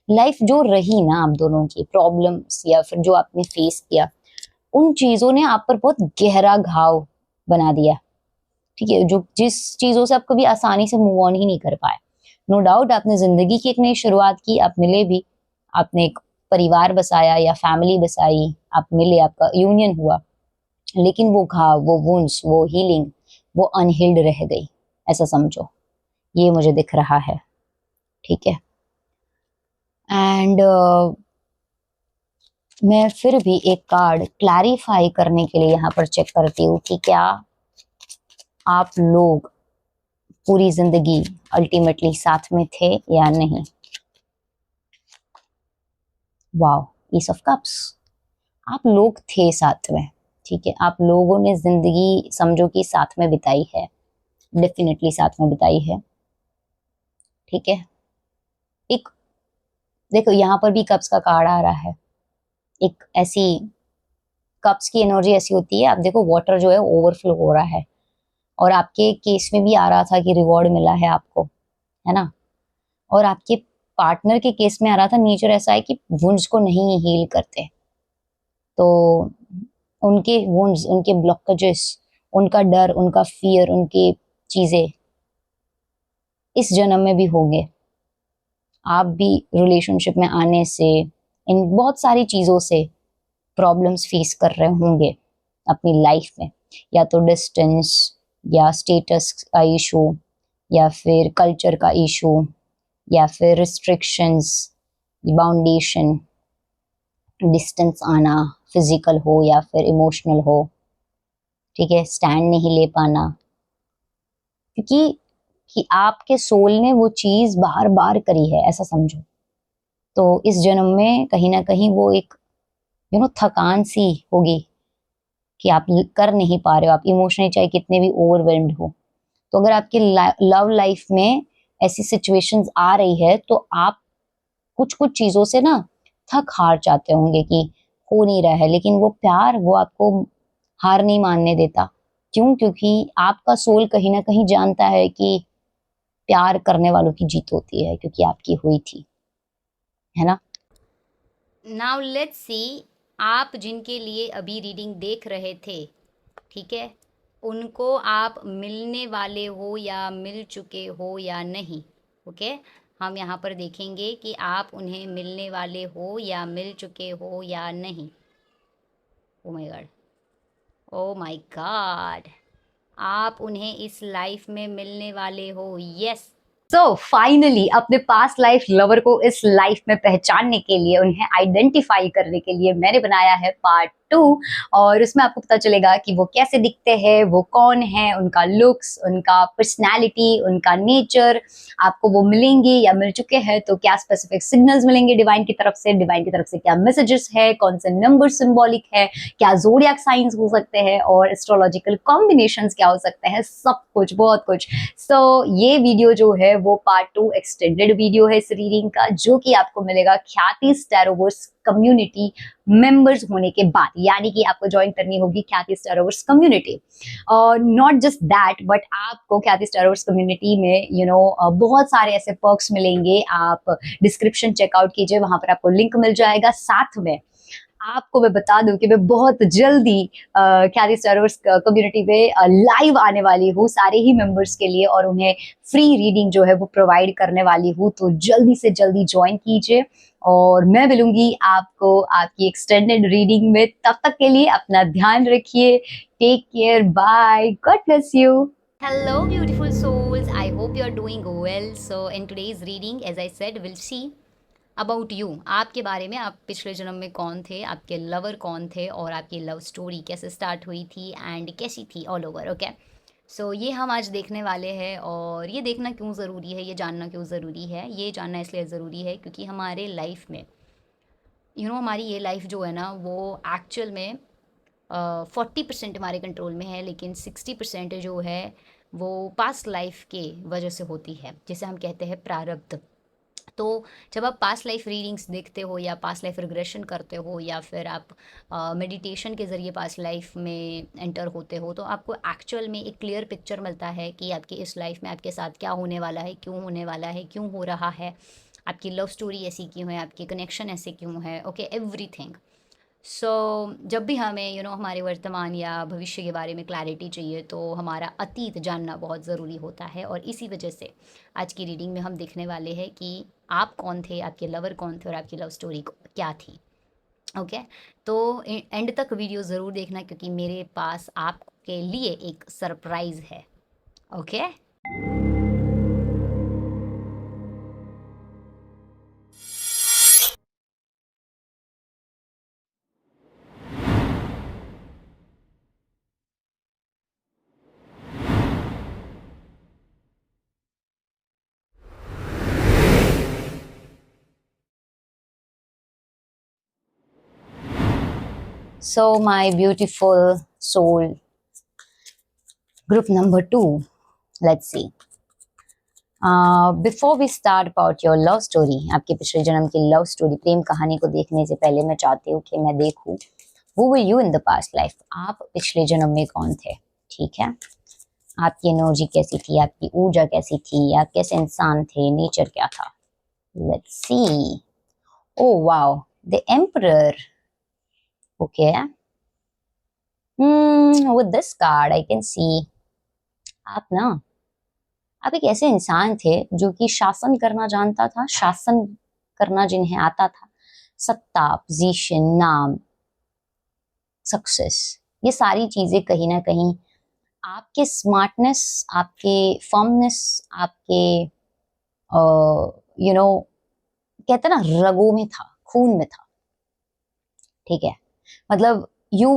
लाइफ जो रही ना आप दोनों की, प्रॉब्लम्स या फिर जो आपने फेस किया, उन चीजों ने आप पर बहुत गहरा घाव बना दिया। ठीक है, जो जिस चीजों से आप कभी आसानी से मूव ऑन ही नहीं कर पाए। नो डाउट आपने जिंदगी की एक नई शुरुआत की, आप मिले भी, आपने एक परिवार बसाया या फैमिली बसाई, आप मिले, आपका यूनियन हुआ, लेकिन वो घाव, वो वुंड्स, वो हीलिंग, वो अनहील्ड रह गई, ऐसा समझो। ये मुझे दिख रहा है। ठीक है, एंड मैं फिर भी एक कार्ड क्लैरिफाई करने के लिए यहाँ पर चेक करती हूँ कि क्या आप लोग पूरी जिंदगी अल्टीमेटली साथ में थे या नहीं। Wow, is of cups. आप लोग थे साथ में। ठीक है, आप लोगों ने जिंदगी समझो कि साथ में बिताई है, डेफिनेटली साथ में बिताई है। ठीक है, एक देखो यहाँ पर भी कप्स का कार्ड आ रहा है, एक ऐसी कप्स की एनर्जी ऐसी होती है, आप देखो वाटर जो है ओवरफ्लो हो रहा है, और आपके केस में भी आ रहा था कि रिवॉर्ड मिला है आपको, है ना। और आपके पार्टनर के केस में आ रहा था, नेचर ऐसा है कि वुंड्स को नहीं हील करते, तो उनके वुंड्स, उनके ब्लॉकेजेस, उनका डर, उनका फियर, उनकी चीजें इस जन्म में भी होंगे। आप भी रिलेशनशिप में आने से, इन बहुत सारी चीजों से प्रॉब्लम्स फेस कर रहे होंगे अपनी लाइफ में, या तो डिस्टेंस, या स्टेटस का इशू, या फिर कल्चर का इशू, या फिर रिस्ट्रिक्शंस, बाउंडेशन, डिस्टेंस आना, फिजिकल हो या फिर इमोशनल हो। ठीक है, स्टैंड नहीं ले पाना, क्योंकि कि आपके सोल ने वो चीज बार बार करी है, ऐसा समझो। तो इस जन्म में कहीं ना कहीं वो एक थकान सी होगी कि आप कर नहीं पा रहे हो, आप इमोशनली चाहे कितने भी ओवरवेल्म्ड हो। तो अगर आपकी लव लाइफ में ऐसी सिचुएशंस आ रही है, तो आप कुछ कुछ चीजों से ना थक हार जाते होंगे कि हो नहीं रहा है, लेकिन वो प्यार वो आपको हार नहीं मानने देता। क्यों? क्योंकि आपका सोल कहीं ना कहीं जानता है कि प्यार करने वालों की जीत होती है, क्योंकि आपकी हुई थी, है ना। नाउ लेट्स सी, आप जिनके लिए अभी रीडिंग देख रहे थे, ठीक है, उनको आप मिलने वाले हो या मिल चुके हो या नहीं। ओके, हम यहाँ पर देखेंगे कि आप उन्हें मिलने वाले हो या मिल चुके हो या नहीं। Oh my God, oh my God, आप उन्हें इस लाइफ में मिलने वाले हो। यस, सो फाइनली अपने पास्ट लाइफ लवर को इस लाइफ में पहचानने के लिए, उन्हें आइडेंटिफाई करने के लिए मैंने बनाया है पार्ट 2। और उसमें आपको पता चलेगा कि वो कैसे दिखते हैं, वो कौन है, उनका लुक्स, उनका पर्सनैलिटी, उनका नेचर आपको वो मिलेंगे या मिल चुके हैं, तो क्या स्पेसिफिक सिग्नल्स मिलेंगे डिवाइन की तरफ से, डिवाइन की तरफ से क्या मैसेजेस है, कौन से नंबर सिंबॉलिक है, क्या जोडियाक साइंस हो सकते हैं और एस्ट्रोलॉजिकल कॉम्बिनेशंस क्या हो सकते हैं, सब कुछ, बहुत कुछ। सो ये वीडियो जो है वो पार्ट 2 एक्सटेंडेड वीडियो है इस रीडिंग का, जो कि आपको मिलेगा ख्याति टैरोवर्स कम्युनिटी मेंबर्स होने के बाद, यानी कि आपको ज्वाइन करनी होगी ख्याति टैरोवर्स कम्युनिटी। और नॉट जस्ट दैट, बट आपको ख्याति टैरोवर्स कम्युनिटी में बहुत सारे ऐसे पर्क्स मिलेंगे। आप डिस्क्रिप्शन चेकआउट कीजिए, वहां पर आपको लिंक मिल जाएगा। साथ में आपको मैं बता दूं कि मैं बहुत जल्दी ख्याति टैरोवर्स कम्युनिटी पे लाइव आने वाली हूँ सारे ही मेंबर्स के लिए, और उन्हें फ्री रीडिंग जो है वो प्रोवाइड करने वाली हूँ। तो जल्दी से जल्दी ज्वाइन कीजिए और मैं मिलूंगी आपको आपकी एक्सटेंडेड रीडिंग में। तब तक के लिए अपना ध्यान रखिए। Take care, bye, God bless you. Hello, beautiful souls. I hope you are doing well. So, in today's reading, as I said, we'll see about you, आपके बारे में, आप पिछले जन्म में कौन थे, आपके लवर कौन थे और आपकी लव स्टोरी कैसे स्टार्ट हुई थी एंड कैसी थी ऑल ओवर। ओके, सो ये हम आज देखने वाले हैं। और ये देखना क्यों ज़रूरी है, ये जानना क्यों ज़रूरी है, ये जानना इसलिए ज़रूरी है क्योंकि हमारे लाइफ में हमारी ये लाइफ जो है ना, वो एक्चुअल में 40% हमारे कंट्रोल में है, लेकिन 60% जो है वो पास्ट लाइफ के वजह से होती है, जिसे हम कहते हैं प्रारब्ध। तो जब आप पास्ट लाइफ रीडिंग्स देखते हो या पास्ट लाइफ रिग्रेशन करते हो या फिर आप मेडिटेशन के ज़रिए पास्ट लाइफ में एंटर होते हो, तो आपको एक्चुअल में एक क्लियर पिक्चर मिलता है कि आपकी इस लाइफ में आपके साथ क्या होने वाला है, क्यों होने वाला है, क्यों हो रहा है, आपकी लव स्टोरी ऐसी क्यों है, आपकी कनेक्शन ऐसे क्यों है। Okay, everything. सो जब भी हमें हमारे वर्तमान या भविष्य के बारे में क्लैरिटी चाहिए, तो हमारा अतीत जानना बहुत ज़रूरी होता है। और इसी वजह से आज की रीडिंग में हम देखने वाले हैं कि आप कौन थे, आपके लवर कौन थे और आपकी लव स्टोरी क्या थी। ओके, तो एंड तक वीडियो ज़रूर देखना, क्योंकि मेरे पास आपके लिए एक सरप्राइज़ है। Okay, so my beautiful soul, group number 2, let's see. Before we start about your love story, आपके पिछले जन्म की लव स्टोरी, प्रेम कहानी को देखने से पहले मैं चाहती हूँ कि मैं देखूँ who were you in the past life. आप पिछले जन्म में कौन थे, ठीक है? आपकी एनर्जी कैसी थी, आपकी ऊर्जा कैसी थी, आप कैसे इंसान थे, नेचर क्या था। Let's see. Oh wow, the emperor. Okay, with this card I can सी आप एक ऐसे इंसान थे जो कि शासन करना जानता था, शासन करना जिन्हें आता था, सत्ता, पोजीशन, नाम, सक्सेस, ये सारी चीजें कहीं ना कहीं आपके स्मार्टनेस, आपके फर्मनेस, आपके कहते ना रगों में था, खून में था, ठीक है? मतलब यू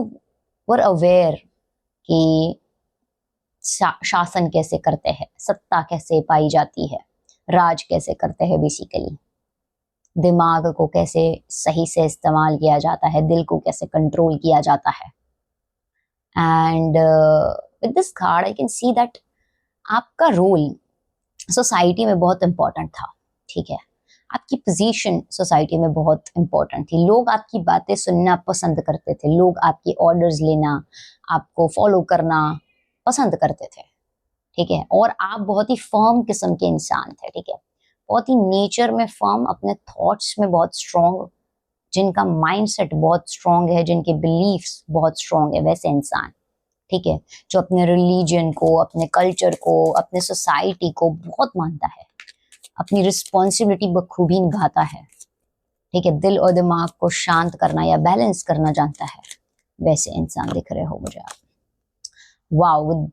वर अवेयर कि शासन कैसे करते हैं, सत्ता कैसे पाई जाती है, राज कैसे करते हैं, बेसिकली दिमाग को कैसे सही से इस्तेमाल किया जाता है, दिल को कैसे कंट्रोल किया जाता है। And with this card I can see that आपका रोल सोसाइटी में बहुत इंपॉर्टेंट था, ठीक है? आपकी पोजीशन सोसाइटी में बहुत इंपॉर्टेंट थी। लोग आपकी बातें सुनना पसंद करते थे, लोग आपके ऑर्डर्स लेना, आपको फॉलो करना पसंद करते थे, ठीक है? और आप बहुत ही फर्म किस्म के इंसान थे, ठीक है? बहुत ही नेचर में फर्म, अपने थॉट्स में बहुत स्ट्रॉन्ग, जिनका माइंडसेट बहुत स्ट्रॉन्ग है, जिनके बिलीफ्स बहुत स्ट्रॉन्ग है, वैसे इंसान, ठीक है? जो अपने रिलीजन को, अपने कल्चर को, अपने सोसाइटी को बहुत मानता है, अपनी रिस्पॉन्सिबिलिटी बखूबी निभाता है, ठीक है? दिल और दिमाग को शांत करना या बैलेंस करना जानता है, वैसे इंसान दिख रहे हो मुझे आप। Wow, with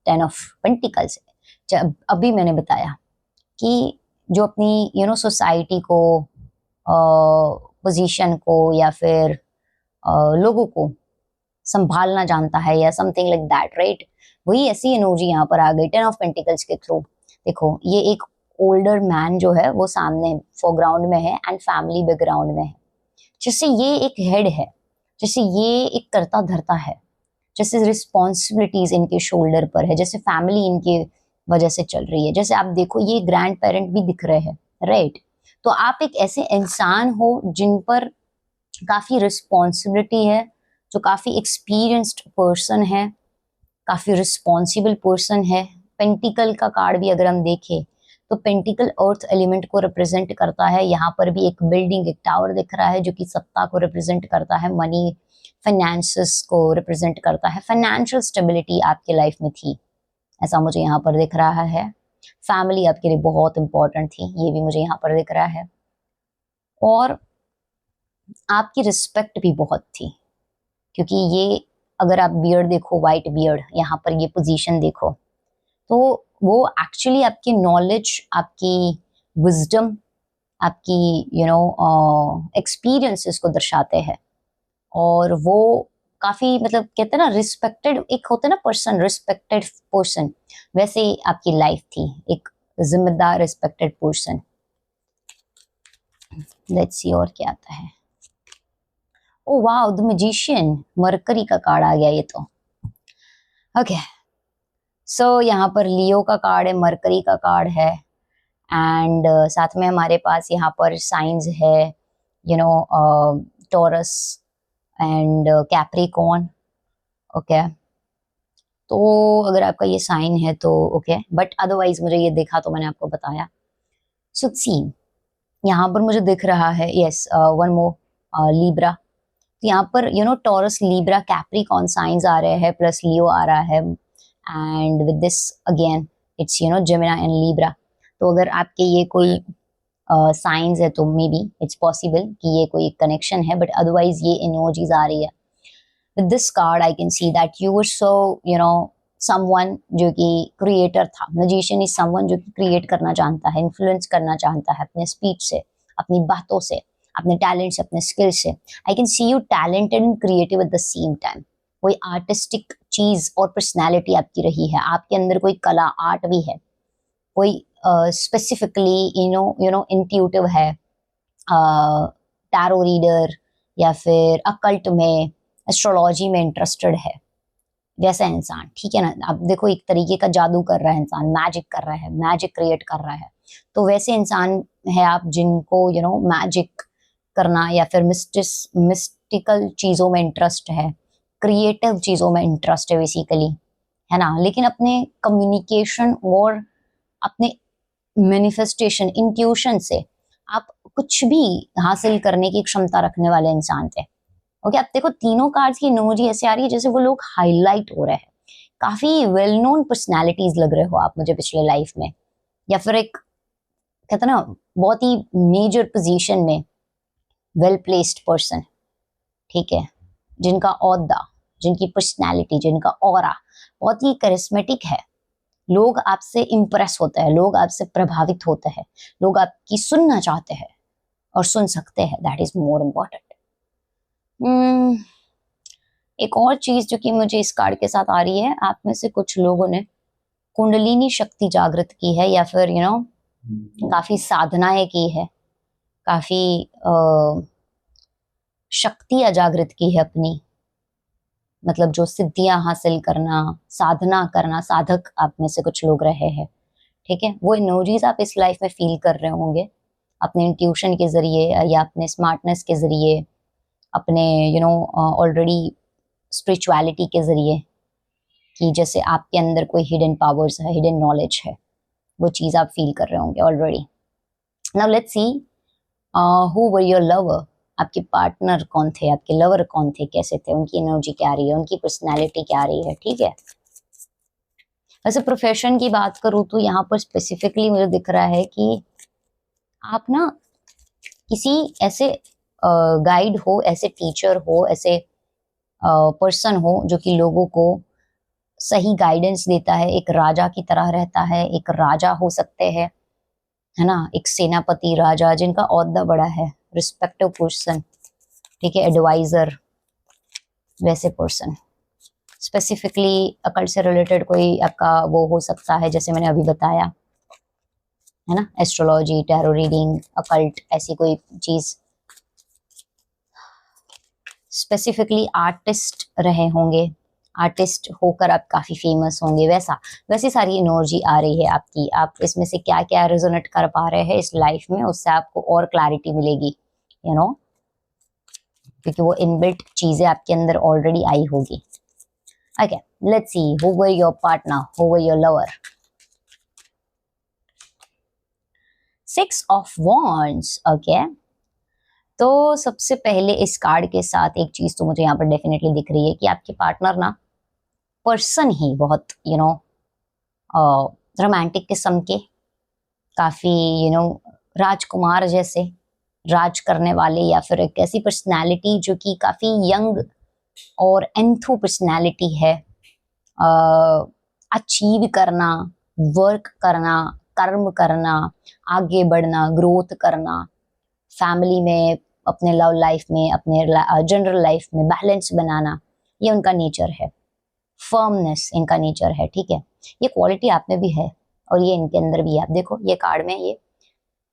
10 of pentacles. जब अभी मैंने बताया कि जो अपनी सोसाइटी को, पोजीशन को, या फिर लोगों को संभालना जानता है, या समथिंग लाइक दैट, राइट। वही ऐसी एनर्जी यहाँ पर आ गई 10 ऑफ पेंटिकल्स के थ्रू। देखो ये एक ओल्डर मैन जो है वो सामने फोरग्राउंड में है एंड फैमिली बैकग्राउंड में है। जैसे ये एक हेड है, जैसे ये एक करता धरता है, जैसे रिस्पॉन्सिबिलिटीज इनके शोल्डर पर है, जैसे फैमिली इनके वजह से चल रही है। जैसे आप देखो ये ग्रैंड पेरेंट भी दिख रहे हैं, राइट। तो आप एक ऐसे इंसान हो जिन पर काफी रिस्पॉन्सिबिलिटी है, जो काफी एक्सपीरियंस्ड पर्सन है, काफी रिस्पॉन्सिबल पर्सन है। पेंटिकल का कार्ड भी अगर हम देखें तो पेंटिकल अर्थ एलिमेंट को रिप्रेजेंट करता है। यहाँ पर भी एक बिल्डिंग, एक टावर दिख रहा है जो कि सत्ता को रिप्रेजेंट करता है, मनी, फाइनेंसेस को रिप्रेजेंट करता है। फाइनेंशियल स्टेबिलिटी आपके लाइफ में थी, ऐसा मुझे यहाँ पर दिख रहा है। फैमिली आपके लिए बहुत इंपॉर्टेंट थी, ये भी मुझे यहाँ पर दिख रहा है। और आपकी रिस्पेक्ट भी बहुत थी, क्योंकि ये अगर आप बियर्ड देखो, वाइट बियर्ड, यहाँ पर ये पोजीशन देखो, तो वो एक्चुअली आपकी नॉलेज, आपकी विजडम, आपकी एक्सपीरियंसेस को दर्शाते हैं। और वो काफी, मतलब कहते हैं ना रिस्पेक्टेड, एक होता है ना पर्सन, रिस्पेक्टेड पर्सन, वैसे ही आपकी लाइफ थी, एक जिम्मेदार रिस्पेक्टेड पर्सन। लेट्स सी और क्या आता है। Oh wow, the magician, mercury का कार्ड आ गया ये तो। ओके, सो यहाँ पर लियो का कार्ड है, मरकरी का कार्ड है, एंड साथ में हमारे पास यहाँ पर साइंस है, टॉरस एंड कैप्रिकॉर्न। ओके, तो अगर आपका ये साइन है तो ओके, बट अदरवाइज मुझे ये देखा तो मैंने आपको बताया। सो सी यहाँ पर मुझे दिख रहा है, यस, वन मोर लीब्रा। तो यहाँ पर टॉरस, लीब्रा, कैप्रिकॉर्न साइंस आ रहे हैं, प्लस लियो आ रहा है, and with this again it's Gemini and Libra. तो अगर आपके ये कोई साइंस है तो मे बी इट्स पॉसिबल कि ये कोई कनेक्शन है, बट अदरवाइज ये एनर्जीज आ रही है। With this card I can see that you were so someone जो कि क्रिएटर था। मैजिशियन इज समवन जो कि क्रिएट करना जानता है, इन्फ्लुएंस करना चाहता है अपने स्पीच से, अपनी बातों से, अपने टैलेंट से, अपने स्किल से। आई can C you talented and creative at the same time. कोई आर्टिस्टिक चीज और पर्सनैलिटी आपकी रही है, आपके अंदर कोई कला, आर्ट भी है, कोई स्पेसिफिकली इंट्यूटिव है, टैरो रीडर, या फिर अकल्ट में, एस्ट्रोलॉजी में इंटरेस्टेड है, वैसा इंसान, ठीक है ना। अब देखो एक तरीके का जादू कर रहा है इंसान, मैजिक कर रहा है, मैजिक क्रिएट कर रहा है, तो वैसे इंसान है आप जिनको मैजिक करना या फिर मिस्टिकल चीजों में इंटरेस्ट है, क्रिएटिव चीजों में इंटरेस्ट है बेसिकली, है ना। लेकिन अपने कम्युनिकेशन और अपने मैनिफेस्टेशन, इंट्यूशन से आप कुछ भी हासिल करने की क्षमता रखने वाले इंसान थे। ओके, अब देखो तीनों कार्ड्स की इमोजी ऐसे आ रही है जैसे वो लोग हाईलाइट हो रहे हैं, काफी वेल नोन पर्सनैलिटीज लग रहे हो आप मुझे पिछले लाइफ में, या फिर एक कहते ना बहुत ही मेजर पोजीशन में वेल प्लेस्ड पर्सन, ठीक है, जिनका ओहदा, जिनकी पर्सनैलिटी, जिनका ऑरा बहुत ही करिस्मेटिक है। लोग आपसे इम्प्रेस होते हैं, लोग आपसे प्रभावित होते हैं, लोग आपकी सुनना चाहते हैं और सुन सकते हैं, दैट इज मोर इम्पोर्टेंट। एक और चीज जो कि मुझे इस कार्ड के साथ आ रही है, आप में से कुछ लोगों ने कुंडलिनी शक्ति जागृत की है, या फिर काफी साधनाएं की है, काफी शक्तियां जागृत की है अपनी, मतलब जो सिद्धियां हासिल करना, साधना करना, साधक आप में से कुछ लोग रहे हैं, ठीक है। वो एनर्जीज आप इस लाइफ में फील कर रहे होंगे अपने इंट्यूशन के जरिए, या अपने स्मार्टनेस के जरिए, अपने ऑलरेडी स्पिरिचुअलिटी के जरिए, कि जैसे आपके अंदर कोई हिडन पावर्स है, हिडन नॉलेज है, वो चीज आप फील कर रहे होंगे already. Now let's see who were your lover. आपके पार्टनर कौन थे, आपके लवर कौन थे, कैसे थे, उनकी एनर्जी क्या रही है, उनकी पर्सनैलिटी क्या रही है, ठीक है। वैसे प्रोफेशन की बात करूँ तो यहाँ पर स्पेसिफिकली मुझे दिख रहा है कि आप ना किसी ऐसे गाइड हो, ऐसे टीचर हो, ऐसे पर्सन हो जो कि लोगों को सही गाइडेंस देता है, एक राजा की तरह रहता है, एक राजा हो सकते हैं, है ना, एक सेनापति राजा जिनका ओहदा बड़ा है, रिस्पेक्टिव पर्सन, ठीक है, एडवाइजर, वैसे पर्सन। स्पेसिफिकली अकल्ट से रिलेटेड कोई आपका वो हो सकता है, जैसे मैंने अभी बताया, है ना, एस्ट्रोलॉजी, टैरो रीडिंग, अकल्ट, ऐसी कोई चीज। स्पेसिफिकली आर्टिस्ट रहे होंगे, आर्टिस्ट होकर आप काफी फेमस होंगे, वैसी सारी एनर्जी आ रही है आपकी। आप इसमें से क्या क्या रेजोनेट कर पा रहे हैं इस लाइफ में, उससे आपको और क्लैरिटी मिलेगी, यू नो, क्योंकि वो इनबिल्ट चीजें आपके अंदर ऑलरेडी आई होगी। Okay, let's see who were your partner, who were your lover. 6 of wands, okay. तो सबसे पहले इस कार्ड के साथ एक चीज तो मुझे यहाँ पर डेफिनेटली दिख रही है कि आपके पार्टनर ना, पर्सन ही बहुत रोमांटिक किस्म के, काफी राजकुमार जैसे राज करने वाले, या फिर एक ऐसी पर्सनालिटी जो कि काफी यंग और एंथू पर्सनालिटी है। अचीव करना, वर्क करना, कर्म करना, आगे बढ़ना, ग्रोथ करना, फैमिली में, अपने लव लाइफ में, अपने जनरल लाइफ में बैलेंस बनाना, ये उनका नेचर है। फर्मनेस इनका नेचर है, ठीक है। ये क्वालिटी आप में भी है और ये इनके अंदर भी है। आप देखो ये कार्ड में ये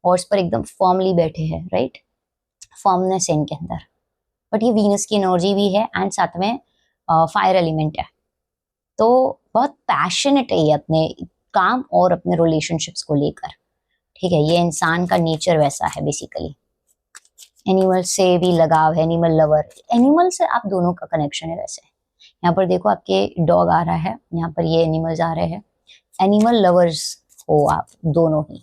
हॉर्स पर एकदम फर्मली बैठे हैं, राइट, फर्मनेस है इनके अंदर। बट ये वीनस की एनर्जी भी है एंड साथ में फायर एलिमेंट है, तो बहुत पैशनेट है ये अपने काम और अपने रिलेशनशिप्स को लेकर, ठीक है। ये इंसान का नेचर वैसा है बेसिकली। एनिमल से भी लगाव है, एनिमल लवर, एनिमल से आप दोनों का कनेक्शन है वैसे। यहाँ पर देखो आपके डॉग आ रहा है, यहाँ पर ये एनिमल्स आ रहे हैं, एनिमल लवर्स हो आप दोनों ही।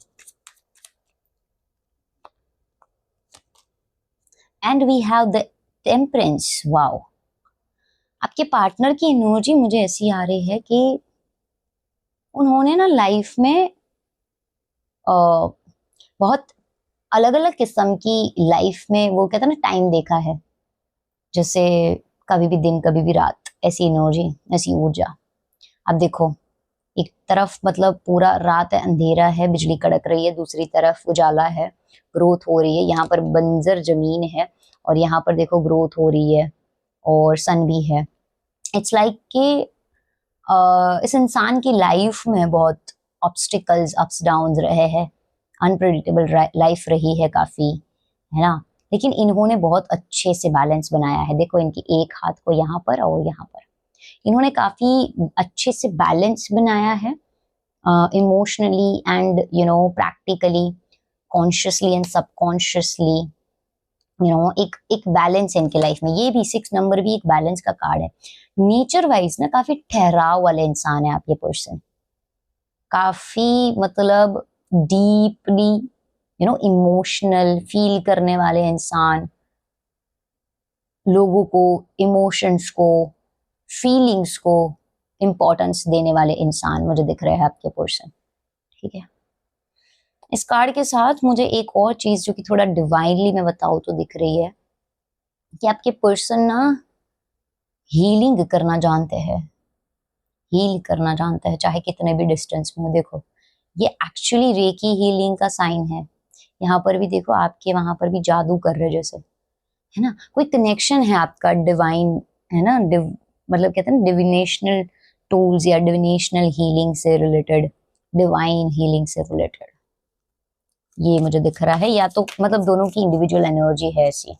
And we have the temperance, wow. आपके पार्टनर की एनर्जी मुझे ऐसी आ रही है कि उन्होंने ना लाइफ में बहुत अलग अलग किस्म की लाइफ में, वो कहते हैं ना, टाइम देखा है, जैसे कभी भी दिन कभी भी रात, ऐसी एनर्जी, ऐसी ऊर्जा। अब देखो एक तरफ मतलब पूरा रात है, अंधेरा है, बिजली कड़क रही है, दूसरी तरफ उजाला है, ग्रोथ हो रही है। यहाँ पर बंजर जमीन है और यहाँ पर देखो ग्रोथ हो रही है और सन भी है। इट्स लाइक कि इस इंसान की लाइफ में बहुत ऑब्स्टिकल्स, अप्स डाउन्स रहे हैं, अनप्रेडिक्टेबल लाइफ रही है काफी, है ना। लेकिन इन्होंने बहुत अच्छे से बैलेंस बनाया है। देखो इनकी एक हाथ को यहाँ पर और यहाँ पर, इन्होंने काफी अच्छे से बैलेंस बनाया है, emotionally and practically, consciously and subconsciously, एक एक बैलेंस है इनके लाइफ में। ये भी 6 नंबर भी एक बैलेंस का कार्ड है। नेचर वाइज ना काफी ठहराव वाले इंसान है आप ये पर्सन, काफी मतलब डीपली इमोशनल फील करने वाले इंसान, लोगों को, इमोशंस को, फीलिंग्स को इम्पोर्टेंस देने वाले इंसान मुझे दिख रहे हैं आपके पर्सन, ठीक है। इस कार्ड के साथ मुझे एक और चीज जो कि थोड़ा डिवाइनली मैं बताऊं तो दिख रही है कि आपके पर्सन ना हीलिंग करना जानते हैं, हील करना जानते हैं, चाहे कितने भी डिस्टेंस में हो। देखो ये एक्चुअली रेकी हीलिंग का साइन है। यहाँ पर भी देखो आपके वहां पर भी जादू कर रहे जैसे, है ना, कोई कनेक्शन है आपका डिवाइन, है ना, मतलब कहते हैं ना डिविनेशनल टूल्स या डिविनेशनल हीलिंग से रिलेटेड, डिवाइन हीलिंग से रिलेटेड, ये मुझे दिख रहा है। या तो मतलब दोनों की इंडिविजुअल एनर्जी है ऐसी।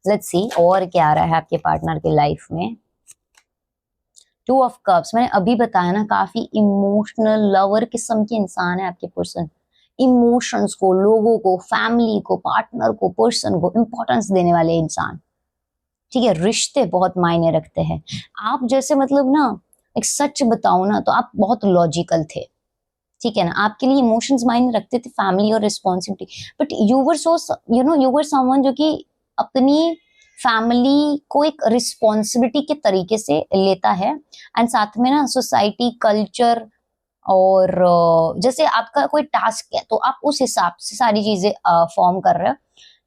लेट्स सी और क्या आ रहा है आपके पार्टनर के लाइफ में। 2 ऑफ कप्स, मैंने अभी बताया ना, काफी इमोशनल लवर किस्म के इंसान है आपके पर्सन। इमोशंस को, लोगों को, फैमिली को, पार्टनर को, पर्सन को इंपॉर्टेंस देने वाले इंसान, ठीक है। रिश्ते बहुत मायने रखते हैं। आप जैसे मतलब ना, एक सच बताऊं ना तो आप बहुत लॉजिकल थे, ठीक है ना। आपके लिए इमोशंस मायने रखते थे, फैमिली और responsibility, but you were so you were someone जो कि अपनी फैमिली को एक रिस्पॉन्सिबिलिटी के तरीके से लेता है, एंड साथ में ना सोसाइटी, कल्चर, और जैसे आपका कोई टास्क है तो आप उस हिसाब से सारी चीजें फॉर्म कर रहे हो।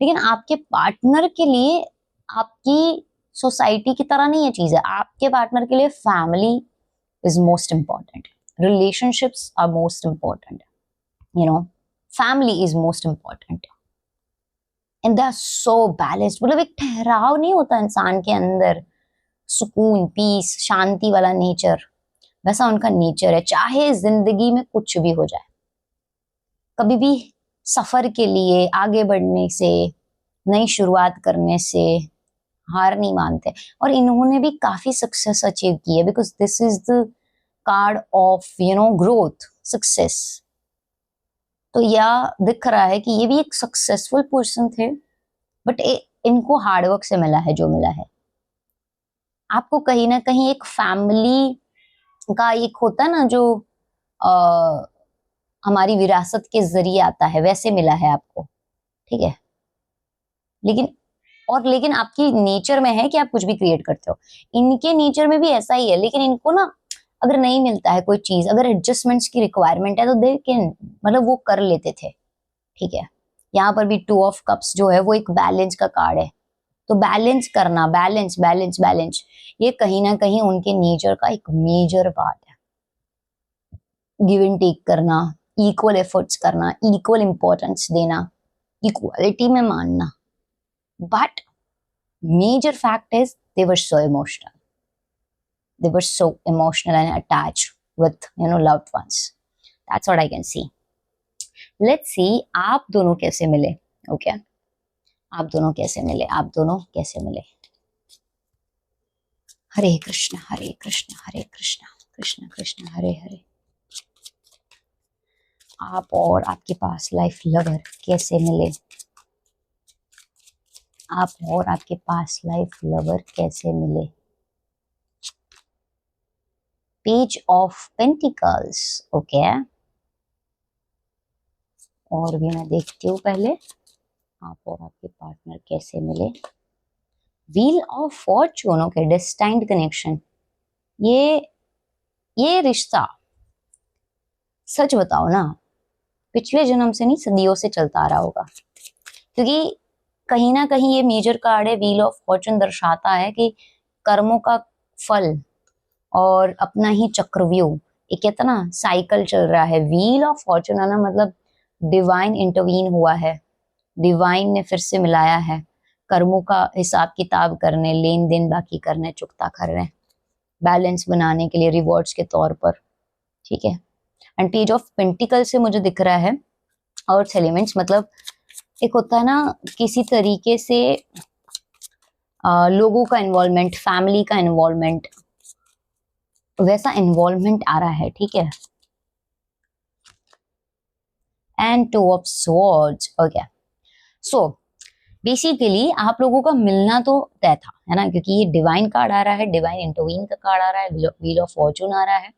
लेकिन आपके पार्टनर के लिए आपकी सोसाइटी की तरह नहीं है चीजें। आपके पार्टनर के लिए family is most important, relationships are most important, you know, family is most important and they are so balanced. मतलब एक ठहराव नहीं होता इंसान के अंदर, सुकून, पीस, शांति वाला नेचर, वैसा उनका नेचर है। चाहे जिंदगी में कुछ भी हो जाए, कभी भी सफर के लिए आगे बढ़ने से, नई शुरुआत करने से हार नहीं मानते। और इन्होंने भी काफी सक्सेस अचीव की है, because this is the card of growth, success. तो यह दिख रहा है कि ये भी एक सक्सेसफुल पर्सन थे, बट इनको हार्डवर्क से मिला है जो मिला है। आपको कहीं ना कहीं एक फैमिली का एक होता है ना, जो आ, हमारी विरासत के जरिए आता है, वैसे मिला है आपको, ठीक है। लेकिन आपकी नेचर में है कि आप कुछ भी क्रिएट करते हो। इनके नेचर में भी ऐसा ही है, लेकिन इनको ना अगर नहीं मिलता है कोई चीज, अगर एडजस्टमेंट्स की रिक्वायरमेंट है, तो दे कैन, मतलब वो कर लेते थे, ठीक है। यहाँ पर भी 2 ऑफ कप्स जो है वो एक बैलेंस का कार्ड है। तो बैलेंस करना, बैलेंस बैलेंस बैलेंस, ये कहीं ना कहीं उनके नेचर का एक मेजर पार्ट है। गिव एंड टेक करना, इक्वल एफर्ट्स करना, इक्वल इंपॉर्टेंस देना, इक्वालिटी में मानना। But major fact is they were so emotional. They were so emotional and attached with loved ones. That's what I can see. Let's see आप दोनों कैसे मिले. Okay, आप दोनों कैसे मिले, आप दोनों कैसे मिले. हरे कृष्ण हरे कृष्ण हरे कृष्ण कृष्ण कृष्ण हरे हरे. आप और आपके पास लाइफ लवर कैसे मिले. आप और आपके पास लाइफ लवर कैसे मिले. Page of pentacles. ओके, और भी मैं देखती हूँ पहले आप और आपके पार्टनर कैसे मिले. Wheel of fortune. Okay, destined connection. ये रिश्ता, सच बताओ ना, पिछले जन्म से नहीं, सदियों से चलता आ रहा होगा. क्योंकि कहीं ना कहीं ये मेजर कार्ड है, व्हील ऑफ फॉर्चून दर्शाता है कि कर्मों का फल और अपना ही चक्रव्यूह, एक कहता ना साइकिल चल रहा है. व्हील ऑफ फॉर्चून आना मतलब डिवाइन इंटरवीन हुआ है, डिवाइन ने फिर से मिलाया है, कर्मों का हिसाब किताब करने, लेन देन बाकी करने, चुकता करने, बैलेंस बनाने के लिए, रिवॉर्ड्स के तौर पर, ठीक है. एंड पेज ऑफ पेंटिकल से मुझे दिख रहा है अर्थ एलिमेंट्स, मतलब एक होता है ना किसी तरीके से लोगों का इन्वॉल्वमेंट, फैमिली का इन्वॉल्वमेंट, वैसा इन्वॉल्वमेंट आ रहा है, ठीक है. And 2 of swords. Okay, so basically आप लोगों का मिलना तो तय था, है ना, क्योंकि ये डिवाइन कार्ड आ रहा है, डिवाइन इंटरवीन का कार्ड आ रहा है, व्हील ऑफ फॉर्चून आ रहा है.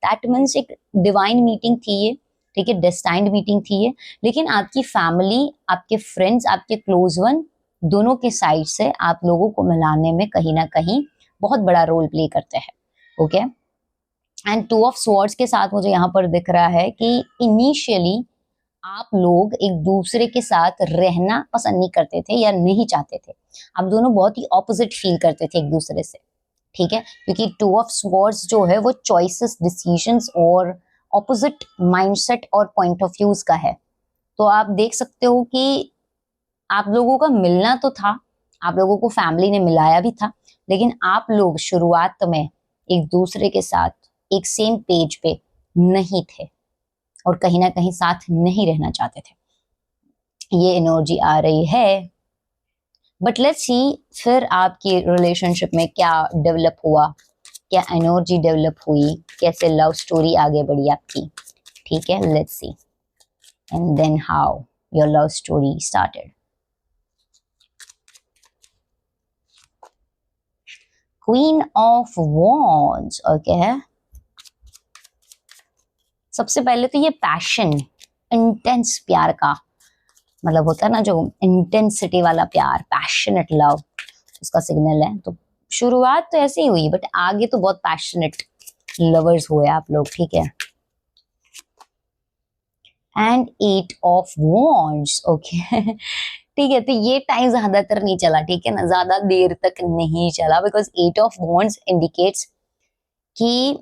दैट मीन्स एक डिवाइन मीटिंग थी ये, ठीक है, डेस्टाइन्ड मीटिंग थी ये. लेकिन आपकी फैमिली, आपके फ्रेंड्स, आपके क्लोज वन, दोनों के साइड से आप लोगों को मिलाने में कहीं ना कहीं बहुत बड़ा रोल प्ले करते हैं. ओके, एंड 2 ऑफ स्वॉर्ड्स के साथ मुझे यहाँ पर दिख रहा है कि इनिशियली आप लोग एक दूसरे के साथ रहना पसंद नहीं करते थे या नहीं चाहते थे. आप दोनों बहुत ही ऑपोजिट फील करते थे एक दूसरे से, ठीक है, क्योंकि 2 ऑफ स्वॉर्ड्स जो है वो चॉइसेस, डिसीजंस और ऑपोजिट माइंडसेट और पॉइंट ऑफ व्यूज का है. तो आप देख सकते हो कि आप लोगों का मिलना तो था, आप लोगों को फैमिली ने मिलाया भी था, लेकिन आप लोग शुरुआत में एक दूसरे के साथ एक सेम पेज पे नहीं थे और कहीं ना कहीं साथ नहीं रहना चाहते थे. ये एनर्जी आ रही है. बट लेट्स सी फिर आपकी रिलेशनशिप में क्या डेवलप हुआ, क्या एनर्जी डेवलप हुई, कैसे लव स्टोरी आगे बढ़ी आपकी, ठीक है. Let's see and then how your love story started. Queen of wands. Okay, सबसे पहले तो ये पैशन, इंटेंस प्यार का मतलब होता है ना, जो इंटेंसिटी वाला प्यार, पैशनेट लव, उसका सिग्नल है. तो शुरुआत तो ऐसे ही हुई, बट आगे तो बहुत पैशनेट लवर्स हुए आप लोग, ठीक है. And 8 of wands. ओके, ठीक है, तो ये टाइम ज्यादातर नहीं चला, ठीक है ना, ज्यादा देर तक नहीं चला, बिकॉज 8 ऑफ वॉन्ड्स इंडिकेट्स कि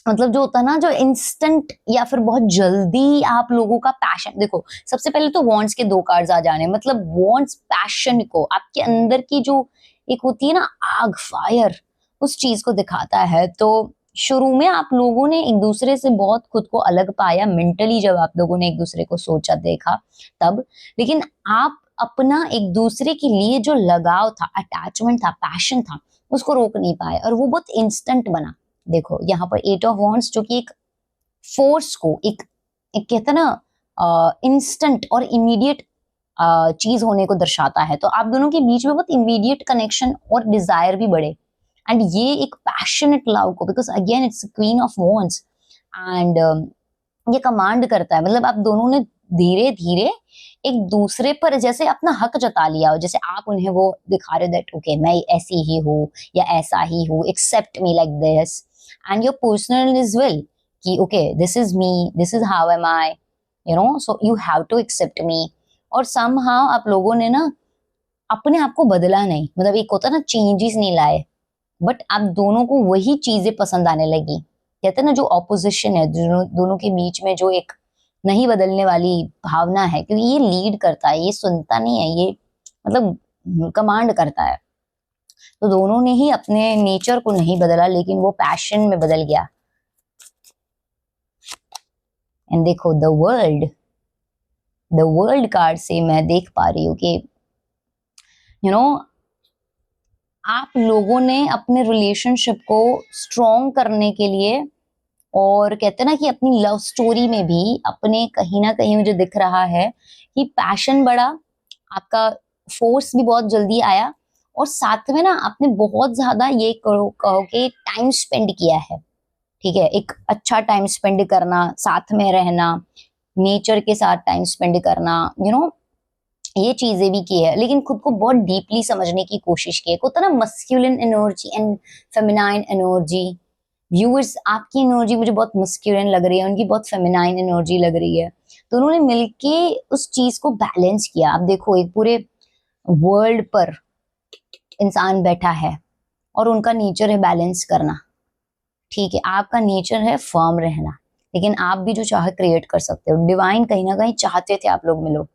मतलब जो होता है ना, जो इंस्टेंट या फिर बहुत जल्दी आप लोगों का पैशन, देखो सबसे पहले तो वॉन्ट्स के दो कार्ड्स आ जाने, मतलब वॉन्ट्स पैशन को, आपके अंदर की जो एक होती है ना आग, फायर, उस चीज को दिखाता है। तो शुरू में आप लोगों ने एक दूसरे से बहुत खुद को अलग पाया मेंटली, जब आप लोगों ने एक दूसरे को सोचा देखा तब, लेकिन आप अपना एक दूसरे के लिए जो लगाव था, अटैचमेंट था, पैशन था, उसको रोक नहीं पाए और वो बहुत इंस्टेंट बना। देखो यहाँ पर एट ऑफ वॉन्ड्स जो कि एक फोर्स को, एक कहते हैं ना इंस्टेंट और इमीडिएट चीज होने को दर्शाता है। तो आप दोनों के बीच में बहुत इमीडिएट कनेक्शन और डिजायर भी बढ़े, एंड ये एक पैशनेट लव को, because again it's queen of wands, and ये कमांड करता है, मतलब आप दोनों ने धीरे धीरे एक दूसरे पर जैसे अपना हक जता लिया हो, जैसे आप उन्हें वो दिखा रहे दैट ओके मैं ऐसी ही हूँ या ऐसा ही हूँ, accept me like this, and your personal is well कि okay this is me, this is how am I, you know, so you have to accept me. और समहाउ आप लोगों ने ना अपने आप को बदला नहीं, मतलब एक होता है ना चेंजेस नहीं लाए, बट आप दोनों को वही चीजें पसंद आने लगी। कहते हैं ना जो ऑपोजिशन है दोनों दोनों के बीच में, जो एक नहीं बदलने वाली भावना है, क्योंकि ये लीड करता है, ये सुनता नहीं है, ये मतलब कमांड करता है। तो दोनों ने ही अपने नेचर को नहीं बदला, लेकिन वो पैशन में बदल गया। एंड देखो द वर्ल्ड कार्ड से मैं देख पा रही हूँ कि यू नो आप लोगों ने अपने रिलेशनशिप को स्ट्रॉन्ग करने के लिए, और कहते हैं ना कि अपनी लव स्टोरी में भी अपने कहीं ना कहीं मुझे दिख रहा है कि पैशन बढ़ा, आपका फोर्स भी बहुत जल्दी आया, और साथ में ना आपने बहुत ज्यादा ये कहो कि टाइम स्पेंड किया है। ठीक है, एक अच्छा टाइम स्पेंड करना, साथ में रहना, नेचर के साथ टाइम स्पेंड करना, ये चीजें भी की है, लेकिन खुद को बहुत डीपली समझने की कोशिश की है। होता ना masculine energy and feminine energy. Viewers आपकी एनर्जी मुझे बहुत मस्क्यूलिन लग रही है, उनकी बहुत फेमिनाइन एनर्जी लग रही है। तो उन्होंने मिलके उस चीज को बैलेंस किया। आप देखो एक पूरे वर्ल्ड पर इंसान बैठा है और उनका नेचर है बैलेंस करना। ठीक है, आपका नेचर है फर्म रहना, लेकिन आप भी जो चाहे क्रिएट कर सकते हो। डिवाइन कहीं ना कहीं चाहते थे आप लोग मिलो,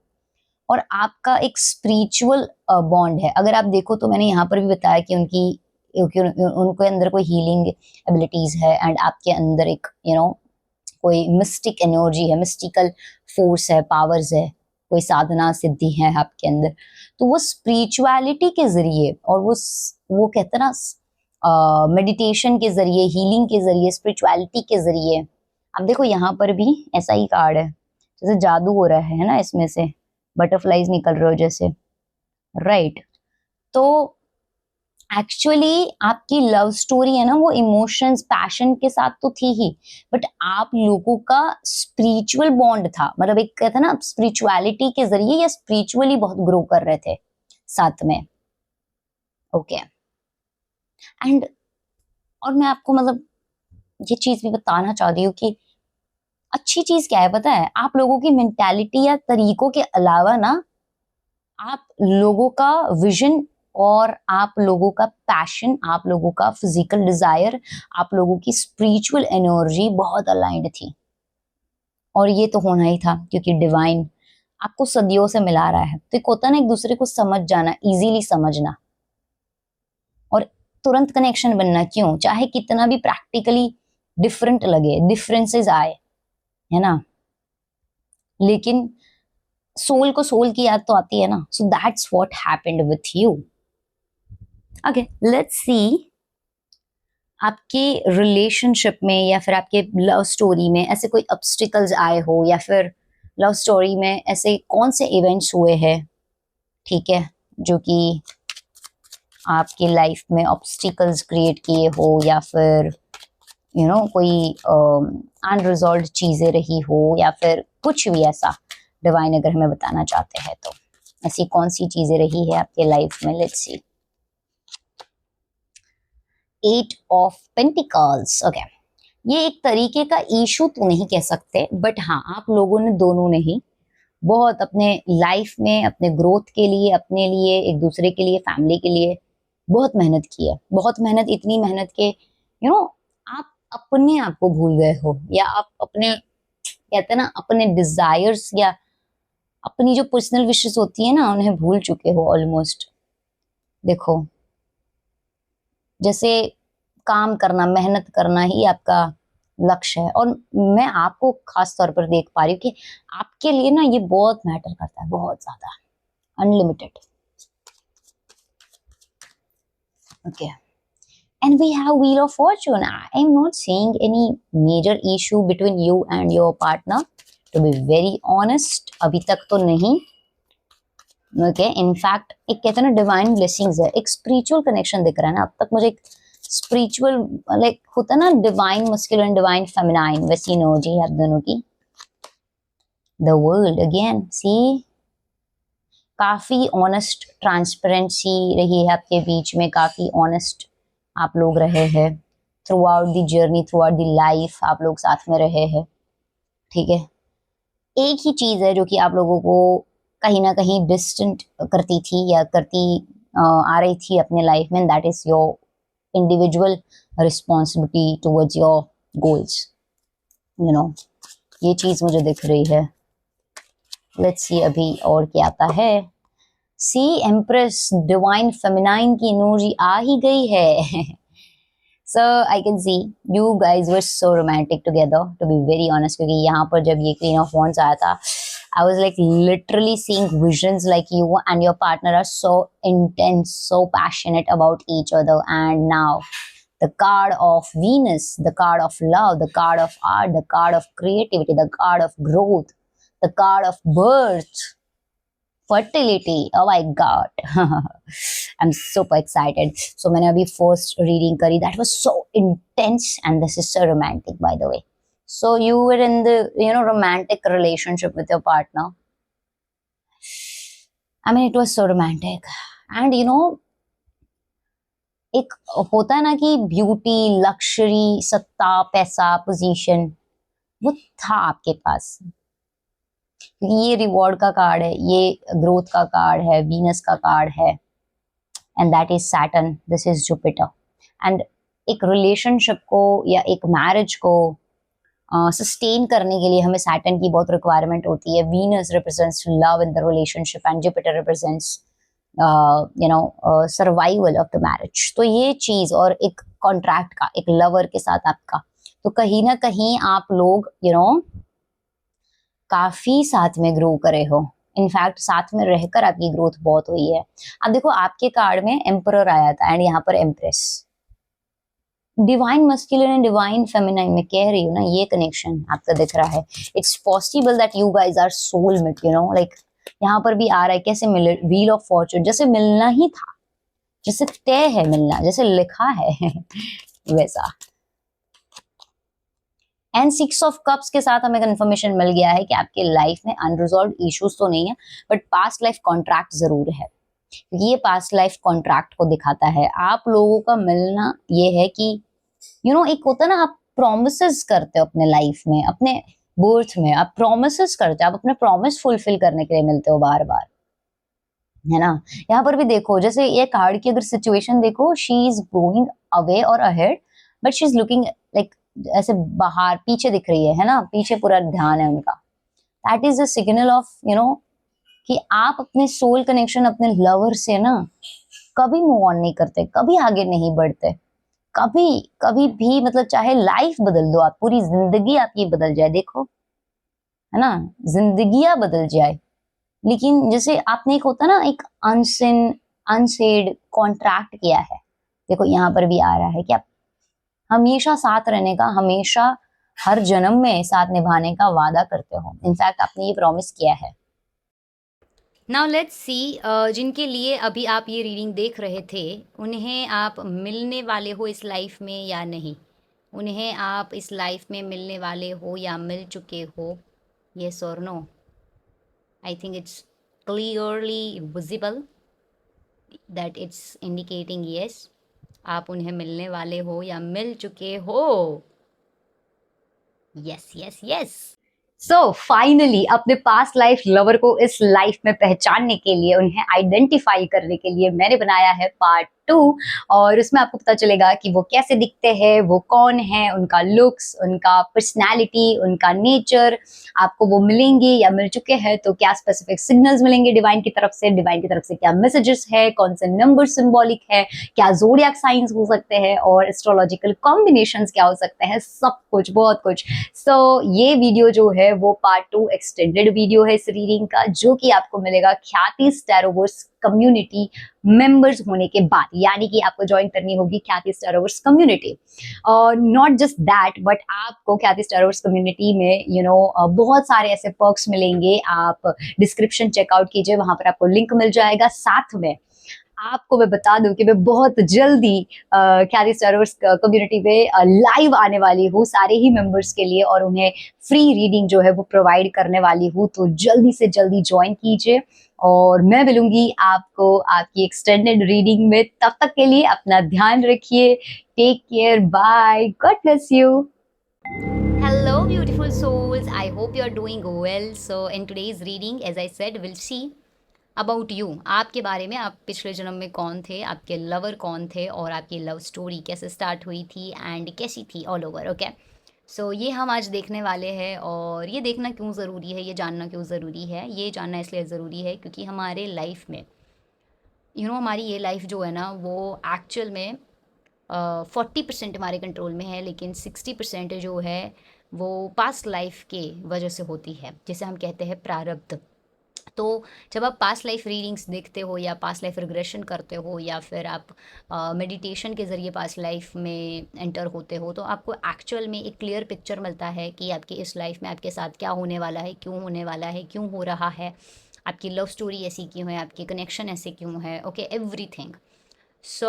और आपका एक स्पिरिचुअल बॉन्ड है। अगर आप देखो तो मैंने यहाँ पर भी बताया कि उनके अंदर कोई हीलिंग एबिलिटीज है, एंड आपके अंदर एक कोई मिस्टिक एनर्जी है, मिस्टिकल फोर्स है, पावर्स है, कोई साधना सिद्धि है आपके अंदर। तो वो स्पिरिचुअलिटी के जरिए, और वो कहते हैं ना मेडिटेशन के जरिए, हीलिंग के जरिए, स्पिरिचुअलिटी के जरिए। अब देखो यहाँ पर भी ऐसा ही कार्ड है, जैसे जादू हो रहा है ना, इसमें से बटरफ्लाईज निकल रहे हो जैसे, राइट। तो एक्चुअली आपकी लव स्टोरी है ना, वो इमोशंस पैशन के साथ तो थी ही, बट आप लोगों का स्पिरिचुअल बॉन्ड था, मतलब एक कहते हैं ना स्पिरिचुअलिटी के जरिए या स्पिरिचुअली बहुत ग्रो कर रहे थे साथ में। ओके एंड और मैं आपको मतलब ये चीज भी बताना चाहती हूँ कि अच्छी चीज क्या है पता है, आप लोगों की मेंटालिटी या तरीकों के अलावा ना आप लोगों का विजन, और आप लोगों का पैशन, आप लोगों का फिजिकल डिजायर, आप लोगों की स्पिरिचुअल एनर्जी बहुत अलाइंड थी। और ये तो होना ही था, क्योंकि डिवाइन आपको सदियों से मिला रहा है। तो एक होता है ना एक दूसरे को समझ जाना, इजीली समझना, और तुरंत कनेक्शन बनना। क्यों, चाहे कितना भी प्रैक्टिकली डिफरेंट लगे, डिफरेंसेस आए, है ना, लेकिन सोल को सोल की याद तो आती है ना। So that's what happened with you. Okay let's see आपके रिलेशनशिप में या फिर आपके लव स्टोरी में ऐसे कोई ऑब्स्टिकल्स आए हो, या फिर लव स्टोरी में ऐसे कौन से इवेंट्स हुए हैं, ठीक है, जो कि आपकी लाइफ में ऑब्स्टिकल्स क्रिएट किए हो, या फिर कोई अनरिजॉल्व चीजें रही हो, या फिर कुछ भी ऐसा डिवाइन अगर हमें बताना चाहते हैं तो ऐसी कौन सी चीजें रही है आपके लाइफ में। Let's see eight of pentacles. Okay, ये एक तरीके का इशू तो नहीं कह सकते, बट हाँ आप लोगों ने दोनों ने ही बहुत अपने लाइफ में अपने ग्रोथ के लिए, अपने लिए, एक दूसरे के लिए, फैमिली के लिए बहुत मेहनत की है। बहुत मेहनत, इतनी मेहनत के आप अपने आप को भूल गए हो, या आप अपने, कहते हैं ना, अपने डिजायर्स या अपनी जो पर्सनल विशेस होती है ना, उन्हें भूल चुके हो ऑलमोस्ट। देखो, जैसे काम करना, मेहनत करना ही आपका लक्ष्य है, और मैं आपको खास तौर पर देख पा रही हूँ कि आपके लिए ना ये बहुत मैटर करता है, बहुत ज्यादा, unlimited. Okay, and we have wheel of fortune. I am not seeing any major issue between you and your partner, to be very honest, अभी तक तो नहीं। ओके, इनफैक्ट एक कहते हैं ना डिवाइन ब्लेसिंग्स है, एक स्पिरिचुअल कनेक्शन दिख रहा है ना अब तक मुझे, एक स्पिरिचुअल, लाइक होता है ना डिवाइन मस्कुलिन डिवाइन फेमिनाइन, वैसी एनर्जी है आप दोनों की। द वर्ल्ड अगेन, सी, काफी ऑनेस्ट ट्रांसपेरेंसी रही है आपके बीच में, काफी ऑनेस्ट आप लोग रहे हैं through out the journey, through out the life आप लोग साथ में रहे हैं। ठीक है, एक ही चीज है जो कि आप लोगों को कहीं ना कहीं डिस्टेंट करती थी या करती आ रही थी अपने लाइफ में, that is your individual responsibility towards your goals, you know, ये चीज मुझे दिख रही है। लेट्स सी अभी और क्या आता है। सी, एम्प्रेस, डिवाइन फेमिनाइन की एनर्जी आ ही गई है। So I can see you guys were so romantic together, to be very honest, क्योंकि यहाँ पर जब ये Queen of Wands आया था, I was like literally seeing visions like you and your partner are so intense, so passionate about each other. And now the card of Venus, the card of love, the card of art, the card of creativity, the card of growth, the card of birth, fertility, oh my god. I'm super excited. So मैंने अभी first reading करी, that was so intense and this is so romantic by the way. So you were in the, you know, romantic relationship with your partner. I mean it was so romantic, and you know, एक होता है ना कि beauty, luxury, सत्ता, पैसा, position, वो था आपके पास, क्योंकि ये रिवॉर्ड का कार्ड है, ये ग्रोथ का कार्ड है, वीनस का कार्ड है, and that is Saturn, this is Jupiter. And एक रिलेशनशिप को या एक मैरिज को सस्टेन करने के लिए हमें सैटर्न की बहुत रिक्वायरमेंट होती है। Venus represents love in the relationship and Jupiter represents you know survival of the marriage. तो ये चीज, और एक कॉन्ट्रैक्ट का, एक लवर के साथ आपका, तो कहीं ना कहीं आप लोग यू नो काफी साथ में ग्रो करे हो। इनफैक्ट साथ में रहकर आपकी ग्रोथ बहुत हुई है। अब देखो, आपके कार्ड में एम्परर आया था एंड यहाँ पर empress. Divine masculine and divine feminine में कह रही हूँ ना, ये कनेक्शन आपका दिख रहा है। It's possible that you guys are soulmate, you know, like यहाँ पर भी आ रहा है कैसे मिले, व्हील ऑफ फॉर्चून, जैसे मिलना ही था, जैसे तय है मिलना, जैसे लिखा है वैसा। एंड 6 ऑफ कप्स के साथ हमें कंफर्मेशन मिल गया है कि आपके लाइफ में अनरिजॉल्व्ड इश्यूज तो नहीं है, बट पास्ट लाइफ कॉन्ट्रैक्ट जरूर है, क्योंकि ये पास्ट लाइफ कॉन्ट्रैक्ट को दिखाता है। आप लोगों का मिलना ये है कि यू नो, एक होता है ना, आप प्रोमिसेस करते हो अपने लाइफ में, अपने बर्थ में आप प्रोमिसेस करते हो, आप अपने प्रॉमिस फुलफिल करने के लिए मिलते हो बार बार, है ना। यहाँ पर भी देखो, जैसे ये कार्ड की अगर सिचुएशन देखो, शी इज गोइंग अवे और ahead, but she is looking like ऐसे बाहर पीछे दिख रही है ना, पीछे पूरा ध्यान है उनका। That is a signal of you know कि आप अपने सोल कनेक्शन, अपने लवर से ना कभी मूव ऑन नहीं करते, कभी आगे नहीं बढ़ते, कभी कभी भी, मतलब चाहे लाइफ बदल दो आप, पूरी जिंदगी आपकी बदल जाए, देखो, है ना, जिंदगियां बदल जाए, लेकिन जैसे आपने एक होता ना, एक अनसेड कॉन्ट्रैक्ट किया है। देखो यहाँ पर भी आ रहा है कि आप हमेशा साथ रहने का, हमेशा हर जन्म में साथ निभाने का वादा करते हो। इनफैक्ट आपने ये प्रॉमिस किया है। नाउ लेट्स सी, जिनके लिए अभी आप ये रीडिंग देख रहे थे, उन्हें आप मिलने वाले हो इस लाइफ में या नहीं, उन्हें आप इस लाइफ में मिलने वाले हो या मिल चुके हो, येस और no. I think it's clearly visible that it's indicating yes, आप उन्हें मिलने वाले हो या मिल चुके हो। Yes yes yes. So finally अपने पास्ट लाइफ लवर को इस लाइफ में पहचानने के लिए, उन्हें आइडेंटिफाई करने के लिए मैंने बनाया है पार्ट 2। और उसमें आपको पता चलेगा कि वो कैसे दिखते हैं, वो कौन है, उनका लुक्स, उनका पर्सनैलिटी, उनका नेचर, आपको वो मिलेंगे या मिल चुके हैं तो क्या स्पेसिफिक सिग्नल्स मिलेंगे डिवाइन की तरफ से, डिवाइन की तरफ से क्या मैसेजेस है, कौन से नंबर सिंबॉलिक है, क्या जोडियाक साइंस हो सकते हैं और एस्ट्रोलॉजिकल कॉम्बिनेशंस क्या हो सकते हैं, सब कुछ, बहुत कुछ। सो ये वीडियो जो है वो पार्ट 2 एक्सटेंडेड वीडियो है इस रीडिंग का, जो कि आपको मिलेगा ख्याति टैरोवर्स कम्युनिटी मेंबर्स होने के बाद, यानी कि आपको ज्वाइन करनी होगी ख्याति टैरोवर्स कम्युनिटी। और नॉट जस्ट दैट, बट आपको ख्याति टैरोवर्स कम्युनिटी में बहुत सारे ऐसे पर्क्स मिलेंगे। आप डिस्क्रिप्शन चेकआउट कीजिए, वहां पर आपको लिंक मिल जाएगा। साथ में आपको मैं बता दूं कि मैं बहुत जल्दी ख्याति स्टारवर्स कम्युनिटी में लाइव आने वाली हूँ सारे ही मेंबर्स के लिए, और उन्हें फ्री रीडिंग जो है वो प्रोवाइड करने वाली हूँ। तो जल्दी से जल्दी ज्वाइन कीजिए और मैं मिलूंगी आपको आपकी एक्सटेंडेड रीडिंग में। तब तक के लिए अपना ध्यान रखिए। Take care, bye, God bless you. Hello, beautiful souls. I hope you're doing well. So, in today's reading, as I said, we'll see about you, आपके बारे में, आप पिछले जन्म में कौन थे, आपके लवर कौन थे और आपकी लव स्टोरी कैसे स्टार्ट हुई थी एंड कैसी थी ऑल ओवर। ओके, सो ये हम आज देखने वाले हैं। और ये देखना क्यों ज़रूरी है, ये जानना क्यों ज़रूरी है, ये जानना इसलिए ज़रूरी है क्योंकि हमारे लाइफ में हमारी ये लाइफ जो है ना वो एक्चुअल में 40% हमारे कंट्रोल में है, लेकिन 60% जो है वो पास्ट लाइफ के वजह से होती है, जिसे हम कहते हैं प्रारब्ध। तो जब आप पास्ट लाइफ रीडिंग्स देखते हो या पास्ट लाइफ रिग्रेशन करते हो या फिर आप मेडिटेशन के ज़रिए पास्ट लाइफ में एंटर होते हो, तो आपको एक्चुअल में एक क्लियर पिक्चर मिलता है कि आपकी इस लाइफ में आपके साथ क्या होने वाला है, क्यों होने वाला है, क्यों हो रहा है, आपकी लव स्टोरी ऐसी क्यों है, आपके कनेक्शन ऐसे क्यों है। Okay, everything. सो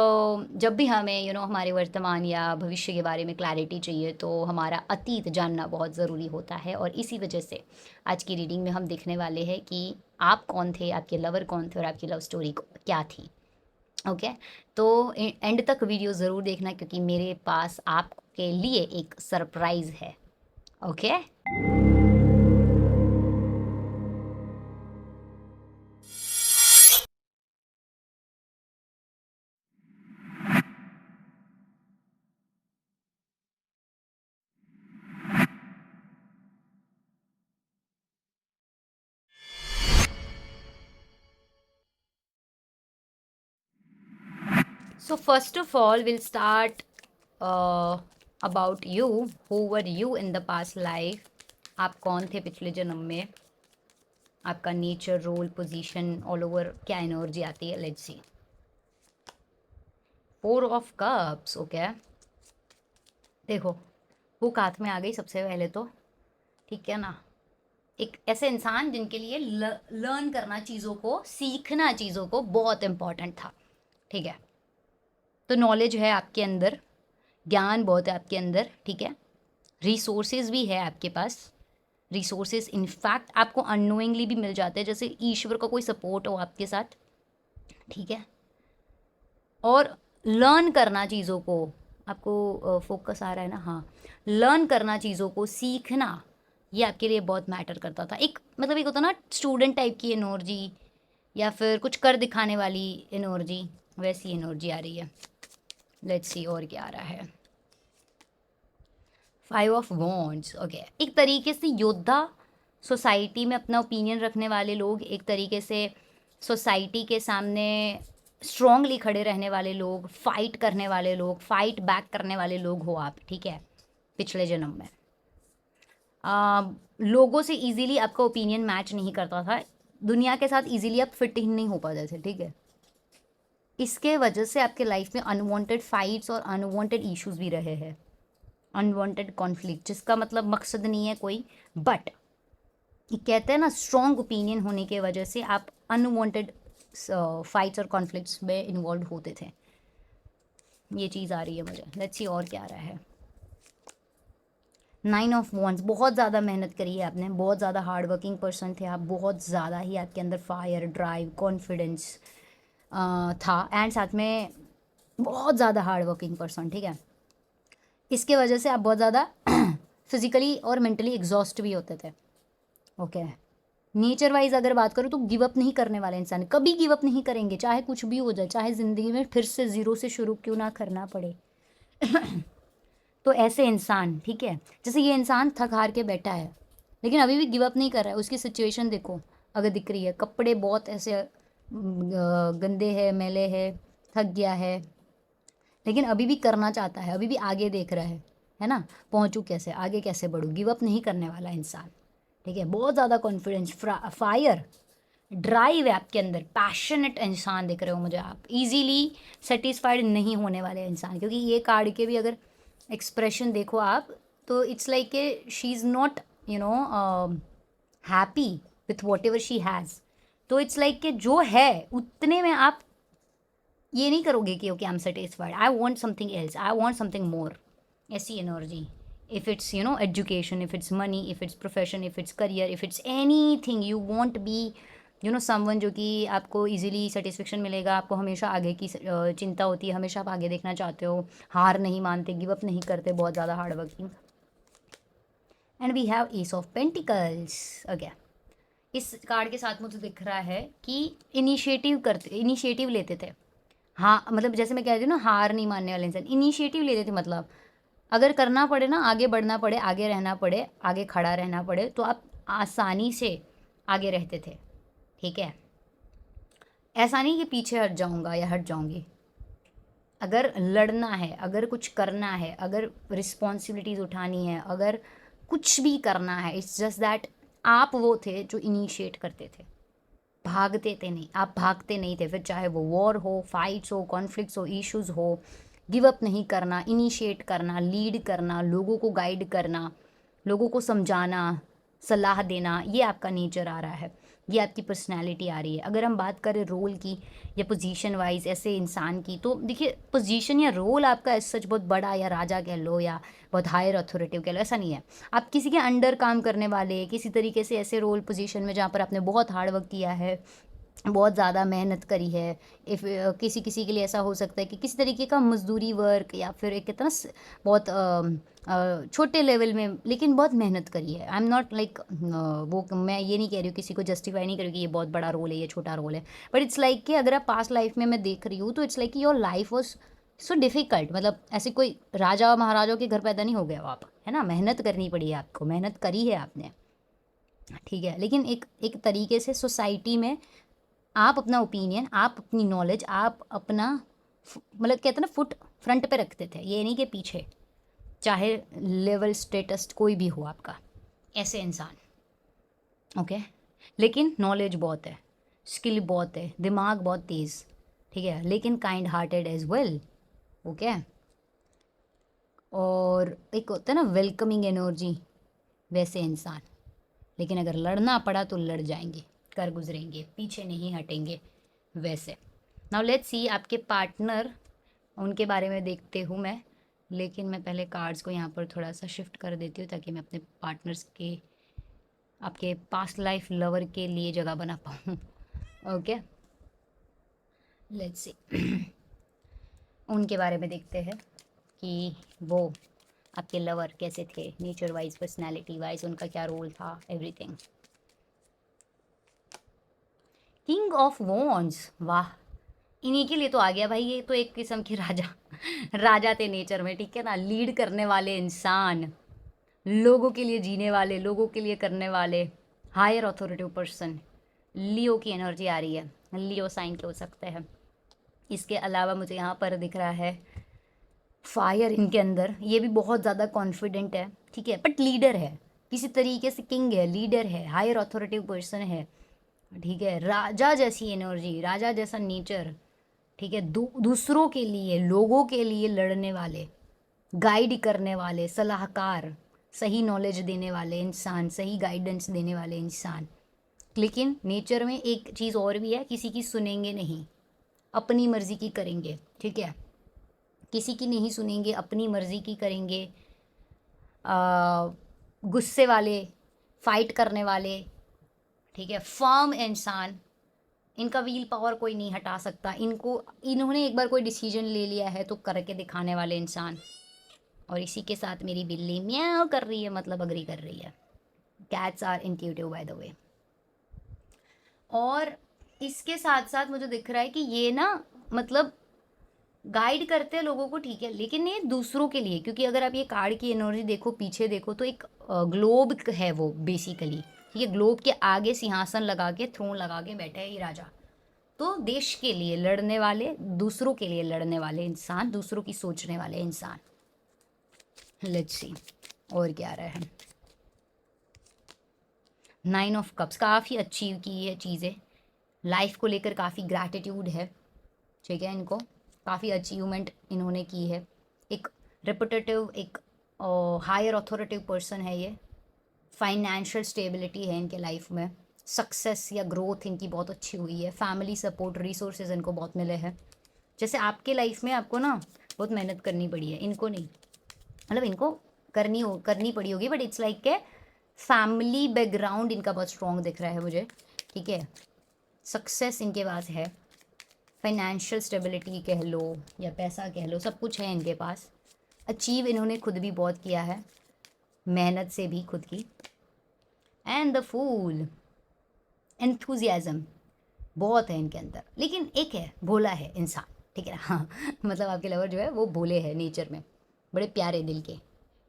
जब भी हमें हमारे वर्तमान या भविष्य के बारे में क्लैरिटी चाहिए तो हमारा अतीत जानना बहुत ज़रूरी होता है। और इसी वजह से आज की रीडिंग में हम देखने वाले हैं कि आप कौन थे, आपके लवर कौन थे और आपकी लव स्टोरी क्या थी। ओके, तो एंड तक वीडियो ज़रूर देखना क्योंकि मेरे पास आपके लिए एक सरप्राइज़ है। Okay, so first of all we'll start about you. Who were you in the past life? आप कौन थे पिछले जन्म में, आपका nature, role, position, all over क्या एनर्जी आती है। Let's see. 4 of cups. Okay, देखो बुक हाथ में आ गई सबसे पहले तो, ठीक है ना। एक ऐसे इंसान जिनके लिए लर्न करना, चीज़ों को सीखना, चीज़ों को बहुत इम्पॉर्टेंट था, ठीक है। तो नॉलेज है आपके अंदर, ज्ञान बहुत है आपके अंदर, ठीक है। रिसोर्सेज भी है आपके पास। रिसोर्सेज इनफैक्ट आपको अननोइंगली भी मिल जाते हैं, जैसे ईश्वर का कोई सपोर्ट हो आपके साथ, ठीक है। और लर्न करना चीज़ों को, आपको फोकस आ रहा है ना, हाँ। लर्न करना, चीज़ों को सीखना, ये आपके लिए बहुत मैटर करता था। एक मतलब एक होता ना स्टूडेंट टाइप की एनर्जी या फिर कुछ कर दिखाने वाली एनर्जी, वैसी एनर्जी आ रही है। लेट्स सी और क्या आ रहा है। 5 ऑफ वॉन्ड्स। ओके, एक तरीके से योद्धा, सोसाइटी में अपना ओपिनियन रखने वाले लोग, एक तरीके से सोसाइटी के सामने स्ट्रांगली खड़े रहने वाले लोग, फाइट करने वाले लोग, फाइट बैक करने वाले लोग हो आप, ठीक है। पिछले जन्म में लोगों से इजीली आपका ओपिनियन मैच नहीं करता था, दुनिया के साथ इजीली आप फिट इन नहीं हो पाते थे, ठीक है। इसके वजह से आपके लाइफ में अनवांटेड फाइट्स और अनवांटेड इश्यूज भी रहे हैं, अनवांटेड कॉन्फ्लिक्ट, जिसका मतलब मकसद नहीं है कोई, बट कहते हैं ना स्ट्रॉन्ग ओपिनियन होने के वजह से आप अनवांटेड फाइट्स और कॉन्फ्लिक्ट्स में इन्वॉल्व होते थे। ये चीज़ आ रही है मुझे। लेट्स सी और क्या आ रहा है। 9 ऑफ वॉन्ड्स। बहुत ज़्यादा मेहनत करी है आपने, बहुत ज़्यादा हार्ड वर्किंग पर्सन थे आप, बहुत ज़्यादा ही आपके अंदर फायर, ड्राइव, कॉन्फिडेंस था, एंड साथ में बहुत ज़्यादा हार्ड वर्किंग पर्सन, ठीक है। इसके वजह से आप बहुत ज़्यादा फिजिकली और मेंटली एग्जॉस्ट भी होते थे। ओके, नेचर वाइज अगर बात करूँ तो गिव अप नहीं करने वाले इंसान, कभी गिव अप नहीं करेंगे, चाहे कुछ भी हो जाए, चाहे ज़िंदगी में फिर से ज़ीरो से शुरू क्यों ना करना पड़े। तो ऐसे इंसान, ठीक है, जैसे ये इंसान थक हार के बैठा है लेकिन अभी भी गिव अप नहीं कर रहा है। उसकी सिचुएशन देखो, अगर दिख रही है, कपड़े बहुत ऐसे गंदे है, मैले है, थक गया है, लेकिन अभी भी करना चाहता है, अभी भी आगे देख रहा है ना, पहुंचूं कैसे, आगे कैसे बढ़ूं, गिव अप नहीं करने वाला इंसान, ठीक है, बहुत ज़्यादा कॉन्फिडेंस, फायर, ड्राइव है आपके अंदर, पैशनेट इंसान दिख रहे हो मुझे आप, इजीली सेटिस्फाइड नहीं होने वाले इंसान, क्योंकि ये कार्ड के भी अगर एक्सप्रेशन देखो आप, तो it's like a she is not you know happy with what ever she has. तो इट्स लाइक कि जो है उतने में आप ये नहीं करोगे कि okay I am satisfied, I want something else, I want something more, ऐसी energy. If it's you know education, if it's money, if it's profession, if it's career, if it's any thing, you want be you know someone जो कि आपको easily satisfaction मिलेगा, आपको हमेशा आगे की चिंता होती है, हमेशा आप आगे देखना चाहते हो, हार नहीं मानते, गिव अप नहीं करते, बहुत ज़्यादा hard working. And we have ace of pentacles. Okay, इस कार्ड के साथ मुझे दिख रहा है कि इनिशिएटिव लेते थे। हाँ, मतलब जैसे मैं कह रही हूँ ना, हार नहीं मानने वाले इंसान, इनिशिएटिव लेते थे, मतलब अगर करना पड़े ना, आगे बढ़ना पड़े, आगे रहना पड़े, आगे खड़ा रहना पड़े, तो आप आसानी से आगे रहते थे, ठीक है। ऐसा नहीं कि पीछे हट जाऊंगा या हट जाऊंगी, अगर लड़ना है, अगर कुछ करना है, अगर रिस्पॉन्सिबिलिटीज़ उठानी है, अगर कुछ भी करना है, इट्स जस्ट दैट आप वो थे जो इनिशिएट करते थे, भागते थे नहीं, आप भागते नहीं थे, फिर चाहे वो वॉर हो, फाइट्स हो, कॉन्फ्लिक्ट्स हो, इश्यूज हो, गिव अप नहीं करना, इनिशिएट करना, लीड करना, लोगों को गाइड करना, लोगों को समझाना, सलाह देना, ये आपका नेचर आ रहा है, ये आपकी पर्सनैलिटी आ रही है। अगर हम बात करें रोल की या पोजीशन वाइज ऐसे इंसान की, तो देखिए पोजीशन या रोल आपका सच बहुत बड़ा, या राजा कह लो या बहुत हायर अथॉरिटी कह लो, ऐसा नहीं है। आप किसी के अंडर काम करने वाले, किसी तरीके से ऐसे रोल पोजीशन में जहाँ पर आपने बहुत हार्ड वर्क किया है, बहुत ज़्यादा मेहनत करी है। इफ़ किसी किसी के लिए ऐसा हो सकता है कि किसी तरीके का मजदूरी वर्क, या फिर एक कहता ना बहुत छोटे लेवल में, लेकिन बहुत मेहनत करी है। आई एम नॉट लाइक वो, मैं ये नहीं कह रही हूँ, किसी को जस्टिफाई नहीं करूँ कि ये बहुत बड़ा रोल है, ये छोटा रोल है, बट इट्स लाइक कि अगर आप पास्ट लाइफ में मैं देख रही हूँ, तो इट्स लाइक कि your life was so difficult, मतलब ऐसे कोई राजा महाराजाओं के घर पैदा नहीं हो गया हो आप, है ना, मेहनत करनी पड़ी है आपको, मेहनत करी है आपने, ठीक है, लेकिन एक एक तरीके से सोसाइटी में आप अपना ओपिनियन, आप अपनी नॉलेज, आप अपना मतलब कहते हैं ना फुट फ्रंट पे रखते थे, ये नहीं कि पीछे, चाहे लेवल स्टेटस कोई भी हो आपका, ऐसे इंसान, ओके। लेकिन नॉलेज बहुत है, स्किल बहुत है, दिमाग बहुत तेज़, ठीक है, लेकिन kind hearted as well, okay. और एक होता है ना वेलकमिंग एनर्जी, वैसे इंसान, लेकिन अगर लड़ना पड़ा तो लड़ जाएंगे, कर गुजरेंगे, पीछे नहीं हटेंगे, वैसे। नाउ लेट्स सी आपके पार्टनर, उनके बारे में देखते हूँ मैं, लेकिन मैं पहले कार्ड्स को यहाँ पर थोड़ा सा शिफ्ट कर देती हूँ ताकि मैं अपने पार्टनर्स के, आपके पास्ट लाइफ लवर के लिए जगह बना पाऊँ। ओके, लेट्स सी उनके बारे में देखते हैं कि वो आपके लवर कैसे थे, नेचर वाइज, पर्सनैलिटी वाइज, उनका क्या रोल था, एवरीथिंग। किंग ऑफ वॉन्ड्स, वाह, इन्हीं के लिए तो आ गया भाई, ये तो एक किस्म के राजा राजा थे नेचर में, ठीक है ना, लीड करने वाले इंसान, लोगों के लिए जीने वाले, लोगों के लिए करने वाले, हायर अथॉरिटी पर्सन, लियो की एनर्जी आ रही है, लियो साइन के हो सकते हैं। इसके अलावा मुझे यहाँ पर दिख रहा है फायर इनके अंदर, ये भी बहुत ज़्यादा कॉन्फिडेंट है, ठीक है, बट लीडर है, किसी तरीके से किंग है, लीडर है, हायर अथॉरिटी पर्सन है, ठीक है, राजा जैसी एनर्जी, राजा जैसा नेचर, ठीक है, दूसरों के लिए, लोगों के लिए लड़ने वाले, गाइड करने वाले, सलाहकार, सही नॉलेज देने वाले इंसान, सही गाइडेंस देने वाले इंसान। लेकिन नेचर में एक चीज़ और भी है, किसी की सुनेंगे नहीं, अपनी मर्जी की करेंगे, ठीक है, किसी की नहीं सुनेंगे, अपनी मर्जी की करेंगे, गुस्से वाले, फाइट करने वाले, ठीक है, फर्म इंसान, इनका व्हील पावर कोई नहीं हटा सकता इनको, इन्होंने एक बार कोई डिसीजन ले लिया है तो करके दिखाने वाले इंसान। और इसी के साथ मेरी बिल्ली म्याऊं कर रही है, मतलब अग्री कर रही है। Cats are intuitive by the way. और इसके साथ साथ मुझे दिख रहा है कि ये ना मतलब गाइड करते हैं लोगों को, ठीक है, लेकिन ये दूसरों के लिए, क्योंकि अगर आप ये कार्ड की एनर्जी देखो, पीछे देखो, तो एक ग्लोब है वो बेसिकली, ठीक है। ग्लोब के आगे सिंहासन लगा के, थ्रोन लगा के बैठा है ये राजा। तो देश के लिए लड़ने वाले, दूसरों के लिए लड़ने वाले इंसान, दूसरों की सोचने वाले इंसान। लेट्स सी और क्या आ रहा है। 9 ऑफ कप्स, काफ़ी अचीव की है चीज़ें, लाइफ को लेकर काफ़ी ग्रैटिट्यूड है, ठीक है। इनको काफ़ी अचीवमेंट इन्होंने की है। एक रिपुटेटिव, एक हायर अथॉरिटिव पर्सन है ये। फाइनेंशियल स्टेबिलिटी है इनके लाइफ में, सक्सेस या ग्रोथ इनकी बहुत अच्छी हुई है, फैमिली सपोर्ट, रिसोर्सेज इनको बहुत मिले हैं। जैसे आपके लाइफ में आपको ना बहुत मेहनत करनी पड़ी है, इनको नहीं, मतलब इनको करनी पड़ी होगी, बट इट्स लाइक के फैमिली बैकग्राउंड इनका बहुत स्ट्रॉन्ग दिख रहा है मुझे, ठीक है। सक्सेस इनके पास है, फाइनेंशियल स्टेबिलिटी कह लो या पैसा कह लो, सब कुछ है इनके पास। अचीव इन्होंने खुद भी बहुत किया है, मेहनत से भी खुद की। एंड द फूल, एंथुजियाज्म बहुत है इनके अंदर, लेकिन एक है, भोला है इंसान, ठीक है ना। हाँ, मतलब आपके लवर जो है वो भोले है नेचर में, बड़े प्यारे दिल के,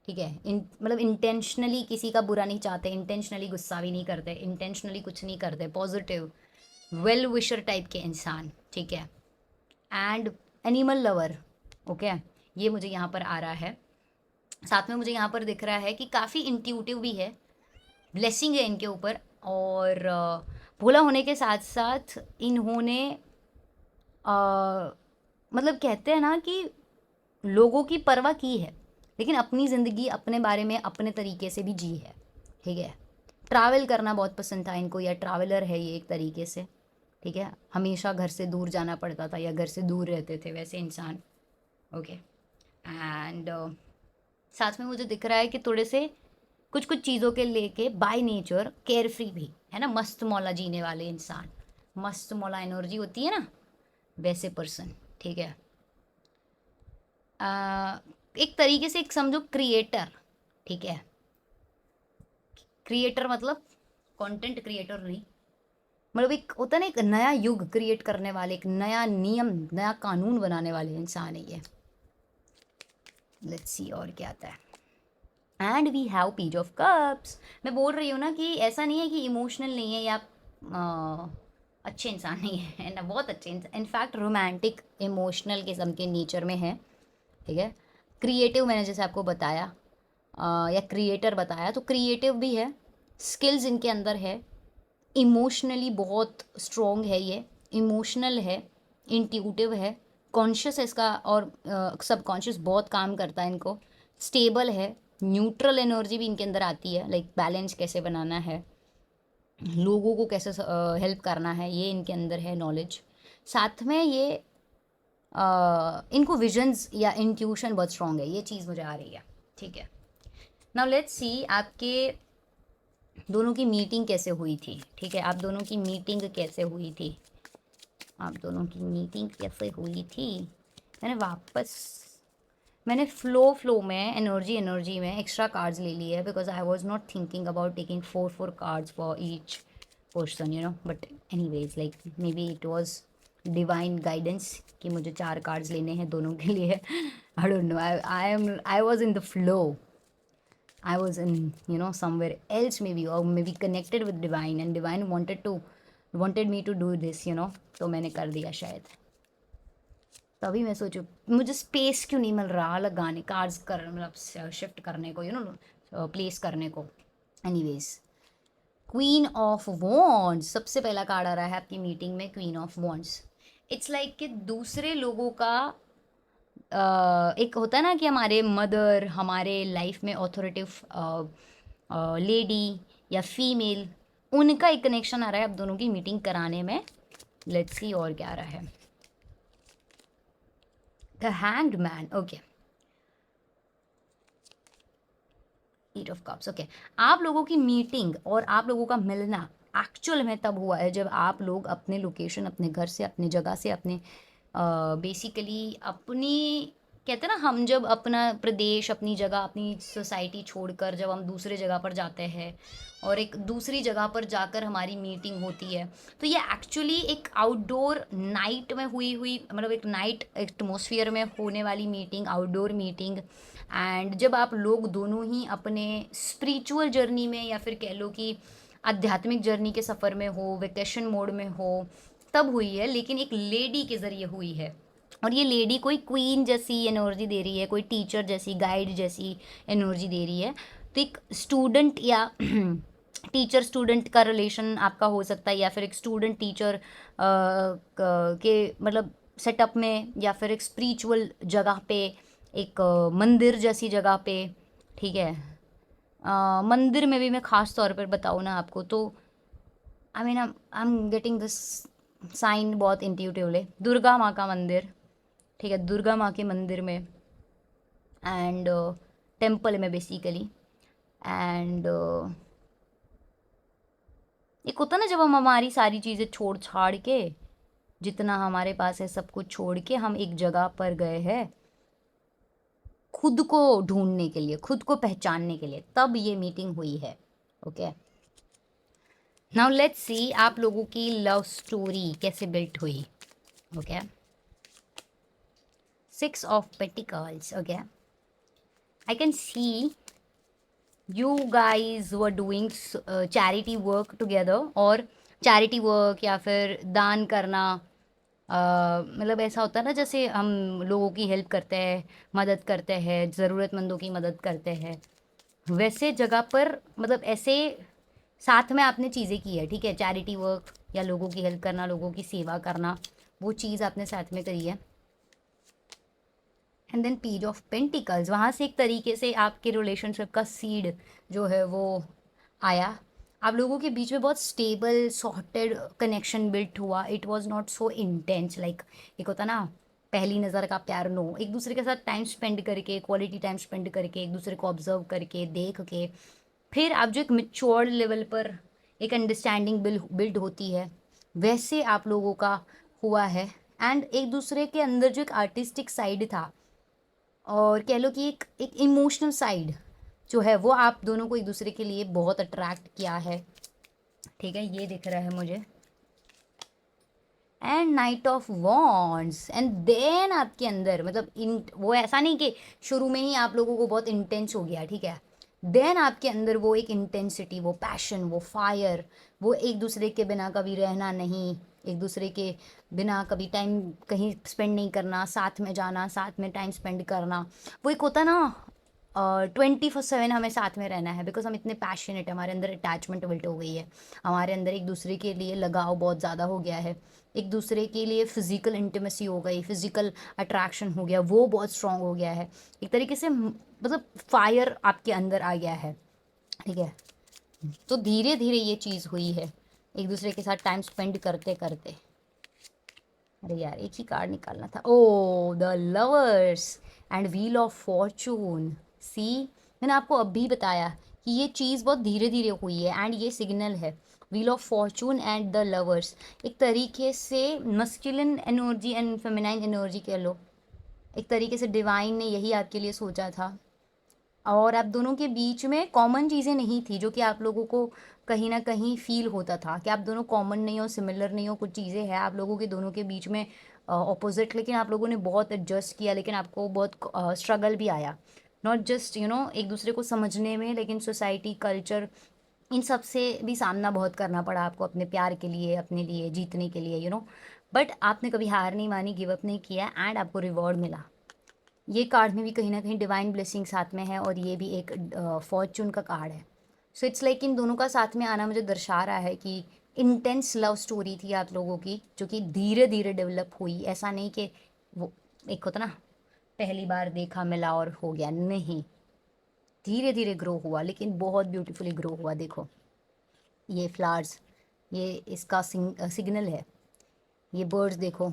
ठीक है। मतलब इंटेंशनली किसी का बुरा नहीं चाहते, इंटेंशनली गुस्सा भी नहीं करते, इंटेंशनली कुछ नहीं करते, पॉजिटिव वेल विशर टाइप के इंसान, ठीक है। एंड एनिमल लवर, ओके, ये मुझे यहाँ पर आ रहा है। साथ में मुझे यहाँ पर दिख रहा है कि काफ़ी इंट्यूटिव भी है, ब्लेसिंग है इनके ऊपर। और भोला होने के साथ साथ इन्होंने मतलब कहते हैं ना कि लोगों की परवाह की है, लेकिन अपनी ज़िंदगी अपने बारे में अपने तरीके से भी जी है, ठीक है। ट्रैवल करना बहुत पसंद था इनको, या ट्रैवलर है ये एक तरीके से, ठीक है। हमेशा घर से दूर जाना पड़ता था या घर से दूर रहते थे वैसे इंसान, ओके। एंड साथ में मुझे दिख रहा है कि थोड़े से कुछ कुछ चीज़ों के लेके बाय नेचर केयर फ्री भी है ना, मस्त मौला जीने वाले इंसान, मस्त मौला एनर्जी होती है ना, वैसे पर्सन, ठीक है। एक तरीके से एक समझो क्रिएटर, ठीक है। क्रिएटर मतलब कंटेंट क्रिएटर नहीं, मतलब एक होता है ना, एक नया युग क्रिएट करने वाले, एक नया नियम, नया कानून बनाने वाले इंसान है ये। लेट्स सी और क्या आता है। And we have page of cups. मैं बोल रही हूँ ना कि ऐसा नहीं है कि इमोशनल नहीं है या अच्छे इंसान नहीं है ना, बहुत अच्छे, इनफैक्ट रोमांटिक इमोशनल किस्म के नेचर में है, ठीक है। क्रिएटिव मैंने जैसे आपको बताया, या क्रिएटर बताया, तो क्रिएटिव भी है, स्किल्स इनके अंदर है, इमोशनली बहुत स्ट्रॉन्ग है ये, इमोशनल है, इंट्यूटिव है, कॉन्शियस है इसका, और सबकॉन्शियस बहुत काम करता है इनको, स्टेबल है, न्यूट्रल एनर्जी भी इनके अंदर आती है, लाइक बैलेंस कैसे बनाना है, लोगों को कैसे हेल्प करना है, ये इनके अंदर है नॉलेज। साथ में ये इनको विजन्स या इंट्यूशन बहुत स्ट्रॉन्ग है, ये चीज़ मुझे आ रही है, ठीक है। नाउ लेट्स सी आपके दोनों की मीटिंग कैसे हुई थी, ठीक है। आप दोनों की मीटिंग कैसे हुई थी, आप दोनों की मीटिंग कैसे हुई थी। मैंने फ्लो में एनर्जी में एक्स्ट्रा कार्ड्स ले लिए है, because I was not thinking about taking 4 cards for each person, you know, but any ways like may be it was divine guidance कि मुझे 4 कार्ड्स लेने हैं दोनों के लिए। आई don't no, I was in the flow, I was in, you know, somewhere else maybe, or maybe connected with divine, and divine wanted me to do this, you know, तो मैंने कर दिया शायद। तभी मैं सोचूं मुझे स्पेस क्यों नहीं मिल रहा लगाने कार्ड्स कर, मतलब शिफ्ट करने को, यू नो, प्लेस करने को। एनीवेज, क्वीन ऑफ वॉन्ड्स सबसे पहला कार्ड आ रहा है आपकी मीटिंग में, queen of wands. It's like कि दूसरे लोगों का एक होता है ना कि हमारे मदर, हमारे लाइफ में ऑथोरिटिव लेडी या फीमेल, उनका एक कनेक्शन आ रहा है आप दोनों की मीटिंग कराने में। लेट्स सी और क्या आ रहा है। The hanged man, okay, eight of cups, okay. आप लोगों की मीटिंग और आप लोगों का मिलना एक्चुअल में तब हुआ है जब आप लोग अपने लोकेशन, अपने घर से, अपने जगह से, अपने बेसिकली अपनी कहते हैं ना, हम जब अपना प्रदेश, अपनी जगह, अपनी सोसाइटी छोड़कर जब हम दूसरे जगह पर जाते हैं और एक दूसरी जगह पर जाकर हमारी मीटिंग होती है, तो ये एक्चुअली एक आउटडोर नाइट में हुई हुई, मतलब एक नाइट एटमॉस्फेयर में होने वाली मीटिंग, आउटडोर मीटिंग। एंड जब आप लोग दोनों ही अपने स्पिरिचुअल जर्नी में, या फिर कह लो कि आध्यात्मिक जर्नी के सफ़र में हो, वेकेशन मोड में हो, तब हुई है, लेकिन एक लेडी के ज़रिए हुई है। और ये लेडी कोई क्वीन जैसी एनर्जी दे रही है, कोई टीचर जैसी, गाइड जैसी एनर्जी दे रही है। तो एक स्टूडेंट या टीचर स्टूडेंट का रिलेशन आपका हो सकता है, या फिर एक स्टूडेंट टीचर के मतलब सेटअप में, या फिर एक स्पिरिचुअल जगह पे, एक मंदिर जैसी जगह पे। ठीक है। मंदिर में भी मैं ख़ास तौर पर बताऊँ ना आपको, तो I am getting this sign बहुत इंट्यूटिवली, दुर्गा माँ का मंदिर। ठीक है, दुर्गा माँ के मंदिर में, एंड टेम्पल में बेसिकली। एंड एक होता ना, जब हम हमारी सारी चीज़ें छोड़ छाड़ के, जितना हमारे पास है सब कुछ छोड़ के हम एक जगह पर गए हैं खुद को ढूंढने के लिए, खुद को पहचानने के लिए, तब ये मीटिंग हुई है। ओके, नाउ लेट्स सी आप लोगों की लव स्टोरी कैसे बिल्ट हुई। Okay, 6 of Pentacles. Okay, I can see you guys were doing charity work together, और चैरिटी वर्क या फिर दान करना, मतलब ऐसा होता है ना, जैसे हम लोगों की हेल्प करते हैं, मदद करते हैं, ज़रूरतमंदों की मदद करते हैं, वैसे जगह पर, मतलब ऐसे साथ में आपने चीज़ें की है। ठीक है, चैरिटी वर्क या लोगों की हेल्प करना, लोगों की सेवा करना, वो चीज़ आपने साथ में करी है। And then page of pentacles, वहाँ से एक तरीके से आपके रिलेशनशिप का सीड जो है वो आया। आप लोगों के बीच में बहुत स्टेबल सॉर्टेड कनेक्शन बिल्ट हुआ। It was not so intense, like एक होता ना पहली नज़र का प्यार। नो, एक दूसरे के साथ टाइम स्पेंड करके, क्वालिटी टाइम स्पेंड करके, एक दूसरे को ऑब्जर्व करके, देख के, फिर आप जो एक मेच्योर्ड लेवल पर एक अंडरस्टैंडिंग बिल्ड होती है, वैसे आप लोगों का हुआ है। एंड एक दूसरे के अंदर जो एक आर्टिस्टिक साइड था, और कह लो कि एक एक इमोशनल साइड जो है, वो आप दोनों को एक दूसरे के लिए बहुत अट्रैक्ट किया है। ठीक है, ये दिख रहा है मुझे। And knight of wands, and then आपके अंदर, मतलब इन वो ऐसा नहीं कि शुरू में ही आप लोगों को बहुत इंटेंस हो गया। ठीक है, देन आपके अंदर वो एक इंटेंसिटी, वो पैशन, वो फायर, वो एक दूसरे के बिना कभी रहना नहीं, एक दूसरे के बिना कभी टाइम कहीं स्पेंड नहीं करना, साथ में जाना, साथ में टाइम स्पेंड करना। वो एक होता ना 24/7 हमें साथ में रहना है, बिकॉज हम इतने पैशनेट, हमारे अंदर अटैचमेंट बिल्ट हो गई है, हमारे अंदर एक दूसरे के लिए लगाव बहुत ज़्यादा हो गया है, एक दूसरे के लिए फिजिकल इंटीमेसी हो गई, फिजिकल अट्रैक्शन हो गया, वो बहुत स्ट्रांग हो गया है। एक तरीके से मतलब फायर आपके अंदर आ गया है। ठीक है, तो धीरे धीरे ये चीज़ हुई है, एक दूसरे के साथ टाइम स्पेंड करते करते। अरे यार, एक ही कार्ड निकालना था। Oh, the lovers and wheel of fortune. See, मैंने आपको अभी बताया कि ये चीज़ बहुत धीरे धीरे हुई है, एंड ये सिग्नल है। Wheel of Fortune and the lovers, एक तरीके से masculine energy and feminine energy कह लो, एक तरीके से डिवाइन ने यही आपके लिए सोचा था। और आप दोनों के बीच में कॉमन चीज़ें नहीं थी, जो कि आप लोगों को कहीं ना कहीं फील होता था कि आप दोनों कॉमन नहीं हो, सिमिलर नहीं हो, कुछ चीज़ें हैं आप लोगों के दोनों के बीच में ऑपोजिट, लेकिन आप लोगों ने बहुत एडजस्ट किया, लेकिन आपको बहुत स्ट्रगल भी आया। नॉट जस्ट एक दूसरे को समझने में, लेकिन सोसाइटी, कल्चर, इन सब से भी सामना बहुत करना पड़ा आपको, अपने प्यार के लिए, अपने लिए जीतने के लिए, बट आपने कभी हार नहीं मानी, गिव अप नहीं किया, एंड आपको रिवॉर्ड मिला। ये कार्ड में भी कहीं ना कहीं डिवाइन ब्लेसिंग साथ में है, और ये भी एक फॉर्चून का कार्ड है। सो इट्स लाइक इन दोनों का साथ में आना मुझे दर्शा रहा है कि इंटेंस लव स्टोरी थी आप लोगों की, जो कि धीरे धीरे डेवलप हुई। ऐसा नहीं कि वो एक होता ना पहली बार देखा, मिला और हो गया, नहीं, धीरे धीरे ग्रो हुआ, लेकिन बहुत ब्यूटीफुली ग्रो हुआ। देखो ये फ्लावर्स, ये इसका सिग्नल है। ये बर्ड्स देखो,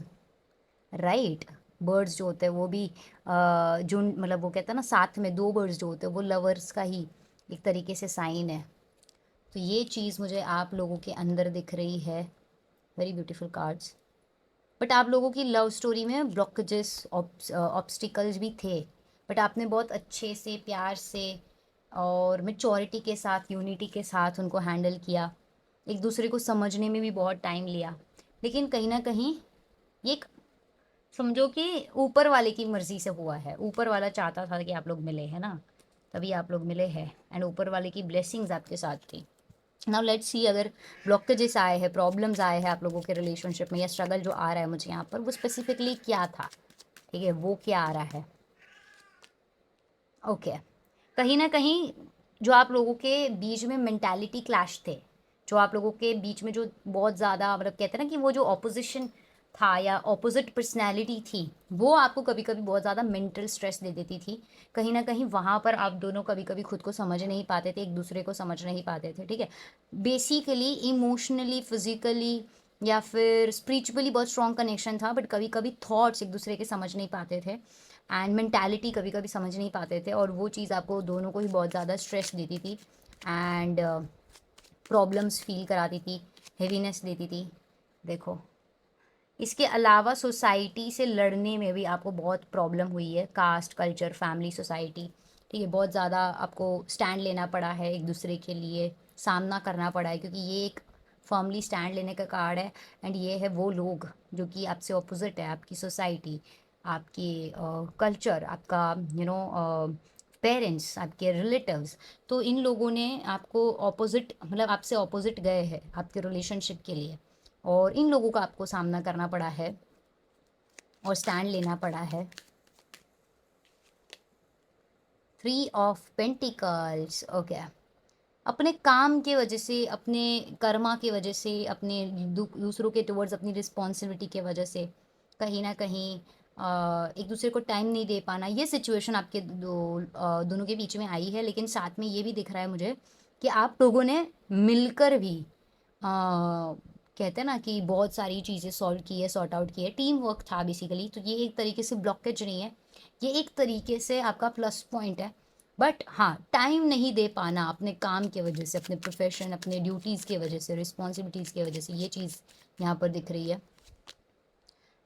राइट, बर्ड्स जो होते हैं वो भी झुंड, मतलब वो कहते हैं ना साथ में दो बर्ड्स जो होते हैं, वो लवर्स का ही एक तरीके से साइन है। तो ये चीज़ मुझे आप लोगों के अंदर दिख रही है। Very beautiful cards. बट आप लोगों की लव स्टोरी में ब्लॉकेजेस, ऑब्स्टिकल्स भी थे, बट आपने बहुत अच्छे से, प्यार से और मेच्योरिटी के साथ, यूनिटी के साथ उनको हैंडल किया। एक दूसरे को समझने में भी बहुत टाइम लिया, लेकिन कहीं ना कहीं ये एक, समझो कि ऊपर वाले की मर्जी से हुआ है। ऊपर वाला चाहता था कि आप लोग मिले, है ना, तभी आप लोग मिले हैं, एंड ऊपर वाले की ब्लेसिंग्स आपके साथ थी। नाउ लेट्स सी, अगर ब्लॉकेजेस आए हैं, प्रॉब्लम्स आए हैं आप लोगों के रिलेशनशिप में, या स्ट्रगल जो आ रहा है मुझे यहाँ पर, वो स्पेसिफिकली क्या था, ठीक है, वो क्या आ रहा है। ओके, कहीं ना कहीं जो आप लोगों के बीच में मेंटालिटी क्लैश थे, जो आप लोगों के बीच में जो बहुत ज़्यादा, मतलब कहते हैं ना कि वो जो ऑपोजिशन था या ऑपोजिट पर्सनैलिटी थी, वो आपको कभी कभी बहुत ज़्यादा मेंटल स्ट्रेस दे देती थी। कहीं ना कहीं वहाँ पर आप दोनों कभी कभी खुद को समझ नहीं पाते थे, एक दूसरे को समझ नहीं पाते थे, ठीक है। बेसिकली इमोशनली, फिजिकली या फिर स्पिरिचुअली बहुत स्ट्रॉन्ग कनेक्शन था, बट कभी कभी थॉट्स एक दूसरे के समझ नहीं पाते थे, एंड मेंटालिटी कभी कभी समझ नहीं पाते थे, और वो चीज़ आपको दोनों को ही बहुत ज़्यादा स्ट्रेस देती थी, एंड प्रॉब्लम्स फील कराती थी, हेवीनेस देती थी। देखो, इसके अलावा सोसाइटी से लड़ने में भी आपको बहुत प्रॉब्लम हुई है, कास्ट, कल्चर, फैमिली, सोसाइटी, ठीक है, बहुत ज़्यादा आपको स्टैंड लेना पड़ा है एक दूसरे के लिए, सामना करना पड़ा है, क्योंकि ये एक फर्मली स्टैंड लेने का कार्ड है, एंड ये है वो लोग जो कि आपसे ऑपोजिट है, आपकी सोसाइटी, आपकी कल्चर, आपका पेरेंट्स, आपके रिलेटिव्स। तो इन लोगों ने आपको ऑपोजिट, मतलब आपसे ऑपोजिट गए हैं आपके रिलेशनशिप के लिए, और इन लोगों का आपको सामना करना पड़ा है और स्टैंड लेना पड़ा है। 3 ऑफ पेंटिकल्स, ओके। अपने काम के वजह से, अपने कर्मा की वजह से, अपने दूसरों के टुवर्ड्स अपनी रिस्पॉन्सिबिलिटी के वजह से, कहीं ना कहीं एक दूसरे को टाइम नहीं दे पाना, ये सिचुएशन आपके दोनों के बीच में आई है। लेकिन साथ में ये भी दिख रहा है मुझे कि आप लोगों ने मिलकर भी कहते हैं ना कि बहुत सारी चीज़ें सॉल्व की है, सॉर्ट आउट की है, टीम वर्क था बेसिकली। तो ये एक तरीके से ब्लॉकेज नहीं है, ये एक तरीके से आपका प्लस पॉइंट है। बट हाँ, टाइम नहीं दे पाना अपने काम के वजह से, अपने प्रोफेशन, अपने ड्यूटीज़ की वजह से, रिस्पॉन्सिबिलिटीज़ की वजह से, ये चीज़ यहाँ पर दिख रही है।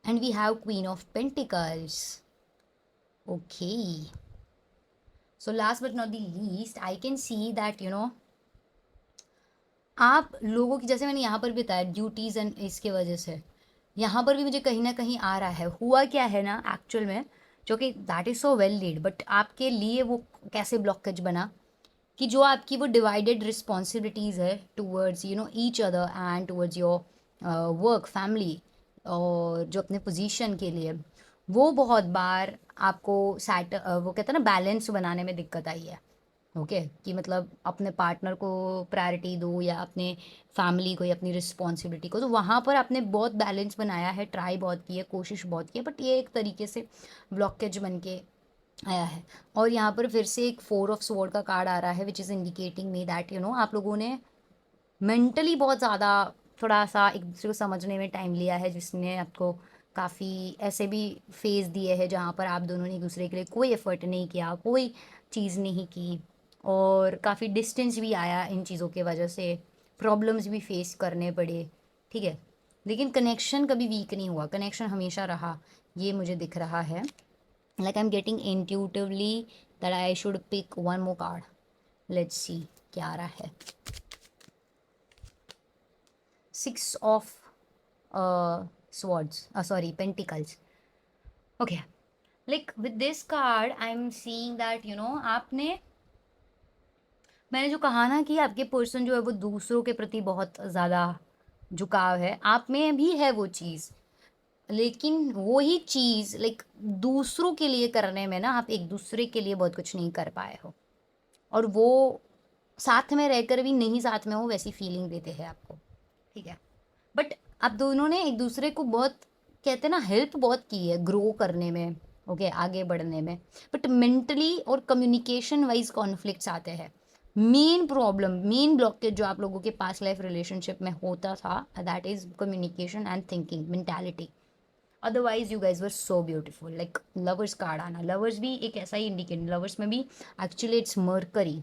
And we have queen of pentacles, okay. So last but not the least, I can see that आप लोगों की, जैसे मैंने यहाँ पर भी बताया, ड्यूटीज़ एंड इसके वजह से यहाँ पर भी मुझे कहीं ना कहीं आ रहा है। हुआ क्या है ना एक्चुअल में, जो कि that is so well lead, but आपके लिए वो कैसे ब्लॉकेज बना कि जो आपकी वो डिवाइडेड रिस्पॉन्सिबिलिटीज़ है towards each other and towards your work, family, और जो अपने पोजीशन के लिए, वो बहुत बार आपको वो कहते हैं ना, बैलेंस बनाने में दिक्कत आई है। ओके, कि मतलब अपने पार्टनर को प्रायोरिटी दो या अपने फैमिली को या अपनी रिस्पॉन्सिबिलिटी को, तो वहाँ पर आपने बहुत बैलेंस बनाया है, ट्राई बहुत की है, कोशिश बहुत की है, बट ये एक तरीके से ब्लॉकेज बन के आया है। और यहाँ पर फिर से एक 4 ऑफ स्वॉर्ड का कार्ड आ रहा है, which is indicating me that आप लोगों ने मेंटली बहुत ज़्यादा थोड़ा सा एक दूसरे को समझने में टाइम लिया है, जिसने आपको काफ़ी ऐसे भी फेज़ दिए हैं जहाँ पर आप दोनों ने एक दूसरे के लिए कोई एफर्ट नहीं किया, कोई चीज़ नहीं की, और काफ़ी डिस्टेंस भी आया इन चीज़ों के वजह से, प्रॉब्लम्स भी फेस करने पड़े, ठीक है। लेकिन कनेक्शन कभी वीक नहीं हुआ, कनेक्शन हमेशा रहा, ये मुझे दिख रहा है। Like I am getting intuitively that I should pick one more card. Let's see क्या आ रहा है। 6 of swords, sorry, pentacles, okay. Like with this card I am seeing that आपने, मैंने जो कहा ना कि आपके पर्सन जो है वो दूसरों के प्रति बहुत ज़्यादा झुकाव है, आप में भी है वो चीज़, लेकिन वो ही चीज़ लाइक दूसरों के लिए करने में ना, आप एक दूसरे के लिए बहुत कुछ नहीं कर पाए हो, और वो साथ में रहकर भी नहीं साथ में हो, वैसी फीलिंग देते हैं आपको, ठीक है। बट आप दोनों ने एक दूसरे को बहुत, कहते हैं ना, हेल्प बहुत की है ग्रो करने में, ओके, आगे बढ़ने में। बट मेंटली और कम्युनिकेशन वाइज कॉन्फ्लिक्ट्स आते हैं। मेन प्रॉब्लम, मेन ब्लॉकेज जो आप लोगों के पास लाइफ रिलेशनशिप में होता था, that is communication and thinking, mentality. Otherwise you guys were so beautiful. Like lovers card आना, लवर्स भी एक ऐसा ही इंडिकेट, लवर्स में भी actually it's Mercury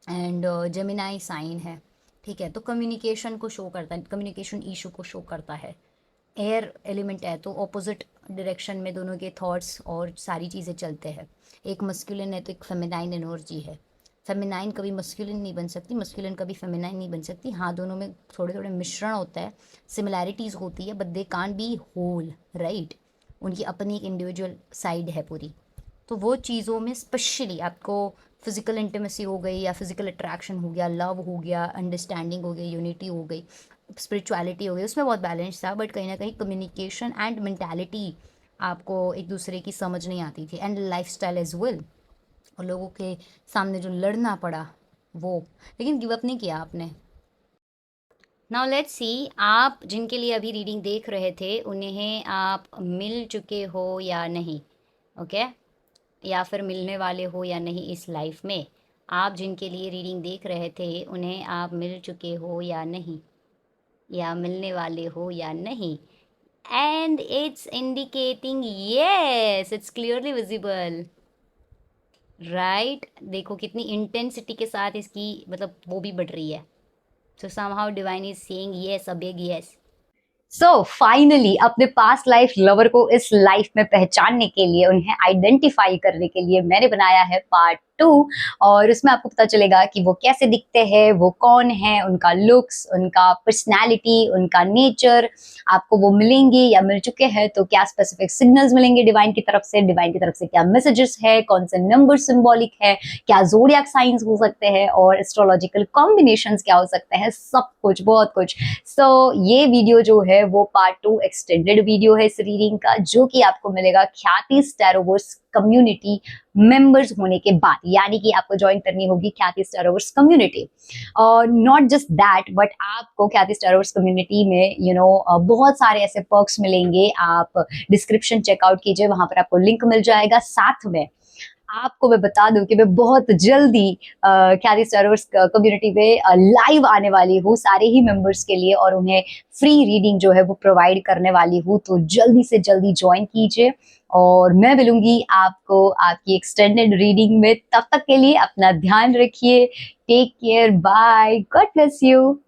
and Gemini sign है, ठीक है। तो कम्युनिकेशन को शो करता है, कम्युनिकेशन इशू को शो करता है, एयर एलिमेंट है तो ऑपोजिट डायरेक्शन में दोनों के थॉट्स और सारी चीज़ें चलते हैं। एक मस्कुलिन है तो एक फेमिनाइन एनर्जी है। फेमिनाइन कभी मस्कुलिन नहीं बन सकती, मस्कुलिन कभी फेमिनाइन नहीं बन सकती। हाँ, दोनों में थोड़े थोड़े मिश्रण होता है, सिमिलैरिटीज़ होती है, but they can't be whole, right. उनकी अपनी एक इंडिविजुअल साइड है पूरी। तो वो चीज़ों में स्पेशली आपको फिजिकल इंटीमेसी हो गई या फिजिकल अट्रैक्शन हो गया, लव हो गया, अंडरस्टैंडिंग हो गई, यूनिटी हो गई, स्पिरिचुअलिटी हो गई, उसमें बहुत बैलेंस था। बट कहीं ना कहीं कम्युनिकेशन एंड मेंटालिटी आपको एक दूसरे की समझ नहीं आती थी, and lifestyle as well. और लोगों के सामने जो लड़ना पड़ा वो, लेकिन गिव अप नहीं किया आपने। नाउ लेट्स सी, आप जिनके लिए अभी रीडिंग देख रहे थे उन्हें आप मिल चुके हो या नहीं, ओके okay? या फिर मिलने वाले हो या नहीं इस लाइफ में। आप जिनके लिए रीडिंग देख रहे थे उन्हें आप मिल चुके हो या नहीं, या मिलने वाले हो या नहीं। And it's indicating yes, it's clearly visible, right. देखो कितनी इंटेंसिटी के साथ इसकी मतलब वो भी बढ़ रही है। सो somehow divine is saying yes, a big yes. So finally अपने पास्ट लाइफ लवर को इस लाइफ में पहचानने के लिए, उन्हें आइडेंटिफाई करने के लिए मैंने बनाया है पार्ट 2। और उसमें आपको पता चलेगा कि वो कैसे दिखते हैं, वो कौन है, उनका लुक्स, उनका पर्सनैलिटी, उनका नेचर। आपको वो मिलेंगे या मिल चुके हैं तो क्या स्पेसिफिक सिग्नल्स मिलेंगे डिवाइन की तरफ से, डिवाइन की तरफ से क्या मैसेजेस है, कौन से नंबर सिंबॉलिक है, क्या जोडियाक साइंस हो सकते हैं, और एस्ट्रोलॉजिकल कॉम्बिनेशंस क्या हो सकते हैं, सब कुछ, बहुत कुछ। सो ये वीडियो जो है वो पार्ट 2 एक्सटेंडेड वीडियो है इस रीडिंग का, जो कि आपको मिलेगा ख्याति टैरोवर्स कम्युनिटी मेंबर्स होने के बाद। यानी कि आपको ज्वाइन करनी होगी ख्याति टैरोवर्स कम्युनिटी। और नॉट जस्ट दैट, बट आपको ख्याति टैरोवर्स कम्युनिटी में बहुत सारे ऐसे पर्क्स मिलेंगे। आप डिस्क्रिप्शन चेकआउट कीजिए, वहां पर आपको लिंक मिल जाएगा। साथ में आपको मैं बता दूं कि मैं बहुत जल्दी ख्याति स्टारवर्स कम्युनिटी में लाइव आने वाली हूँ सारे ही मेंबर्स के लिए, और उन्हें फ्री रीडिंग जो है वो प्रोवाइड करने वाली हूँ। तो जल्दी से जल्दी ज्वाइन कीजिए, और मैं मिलूंगी आपको आपकी एक्सटेंडेड रीडिंग में। तब तक के लिए अपना ध्यान रखिए। Take care, bye, God bless you.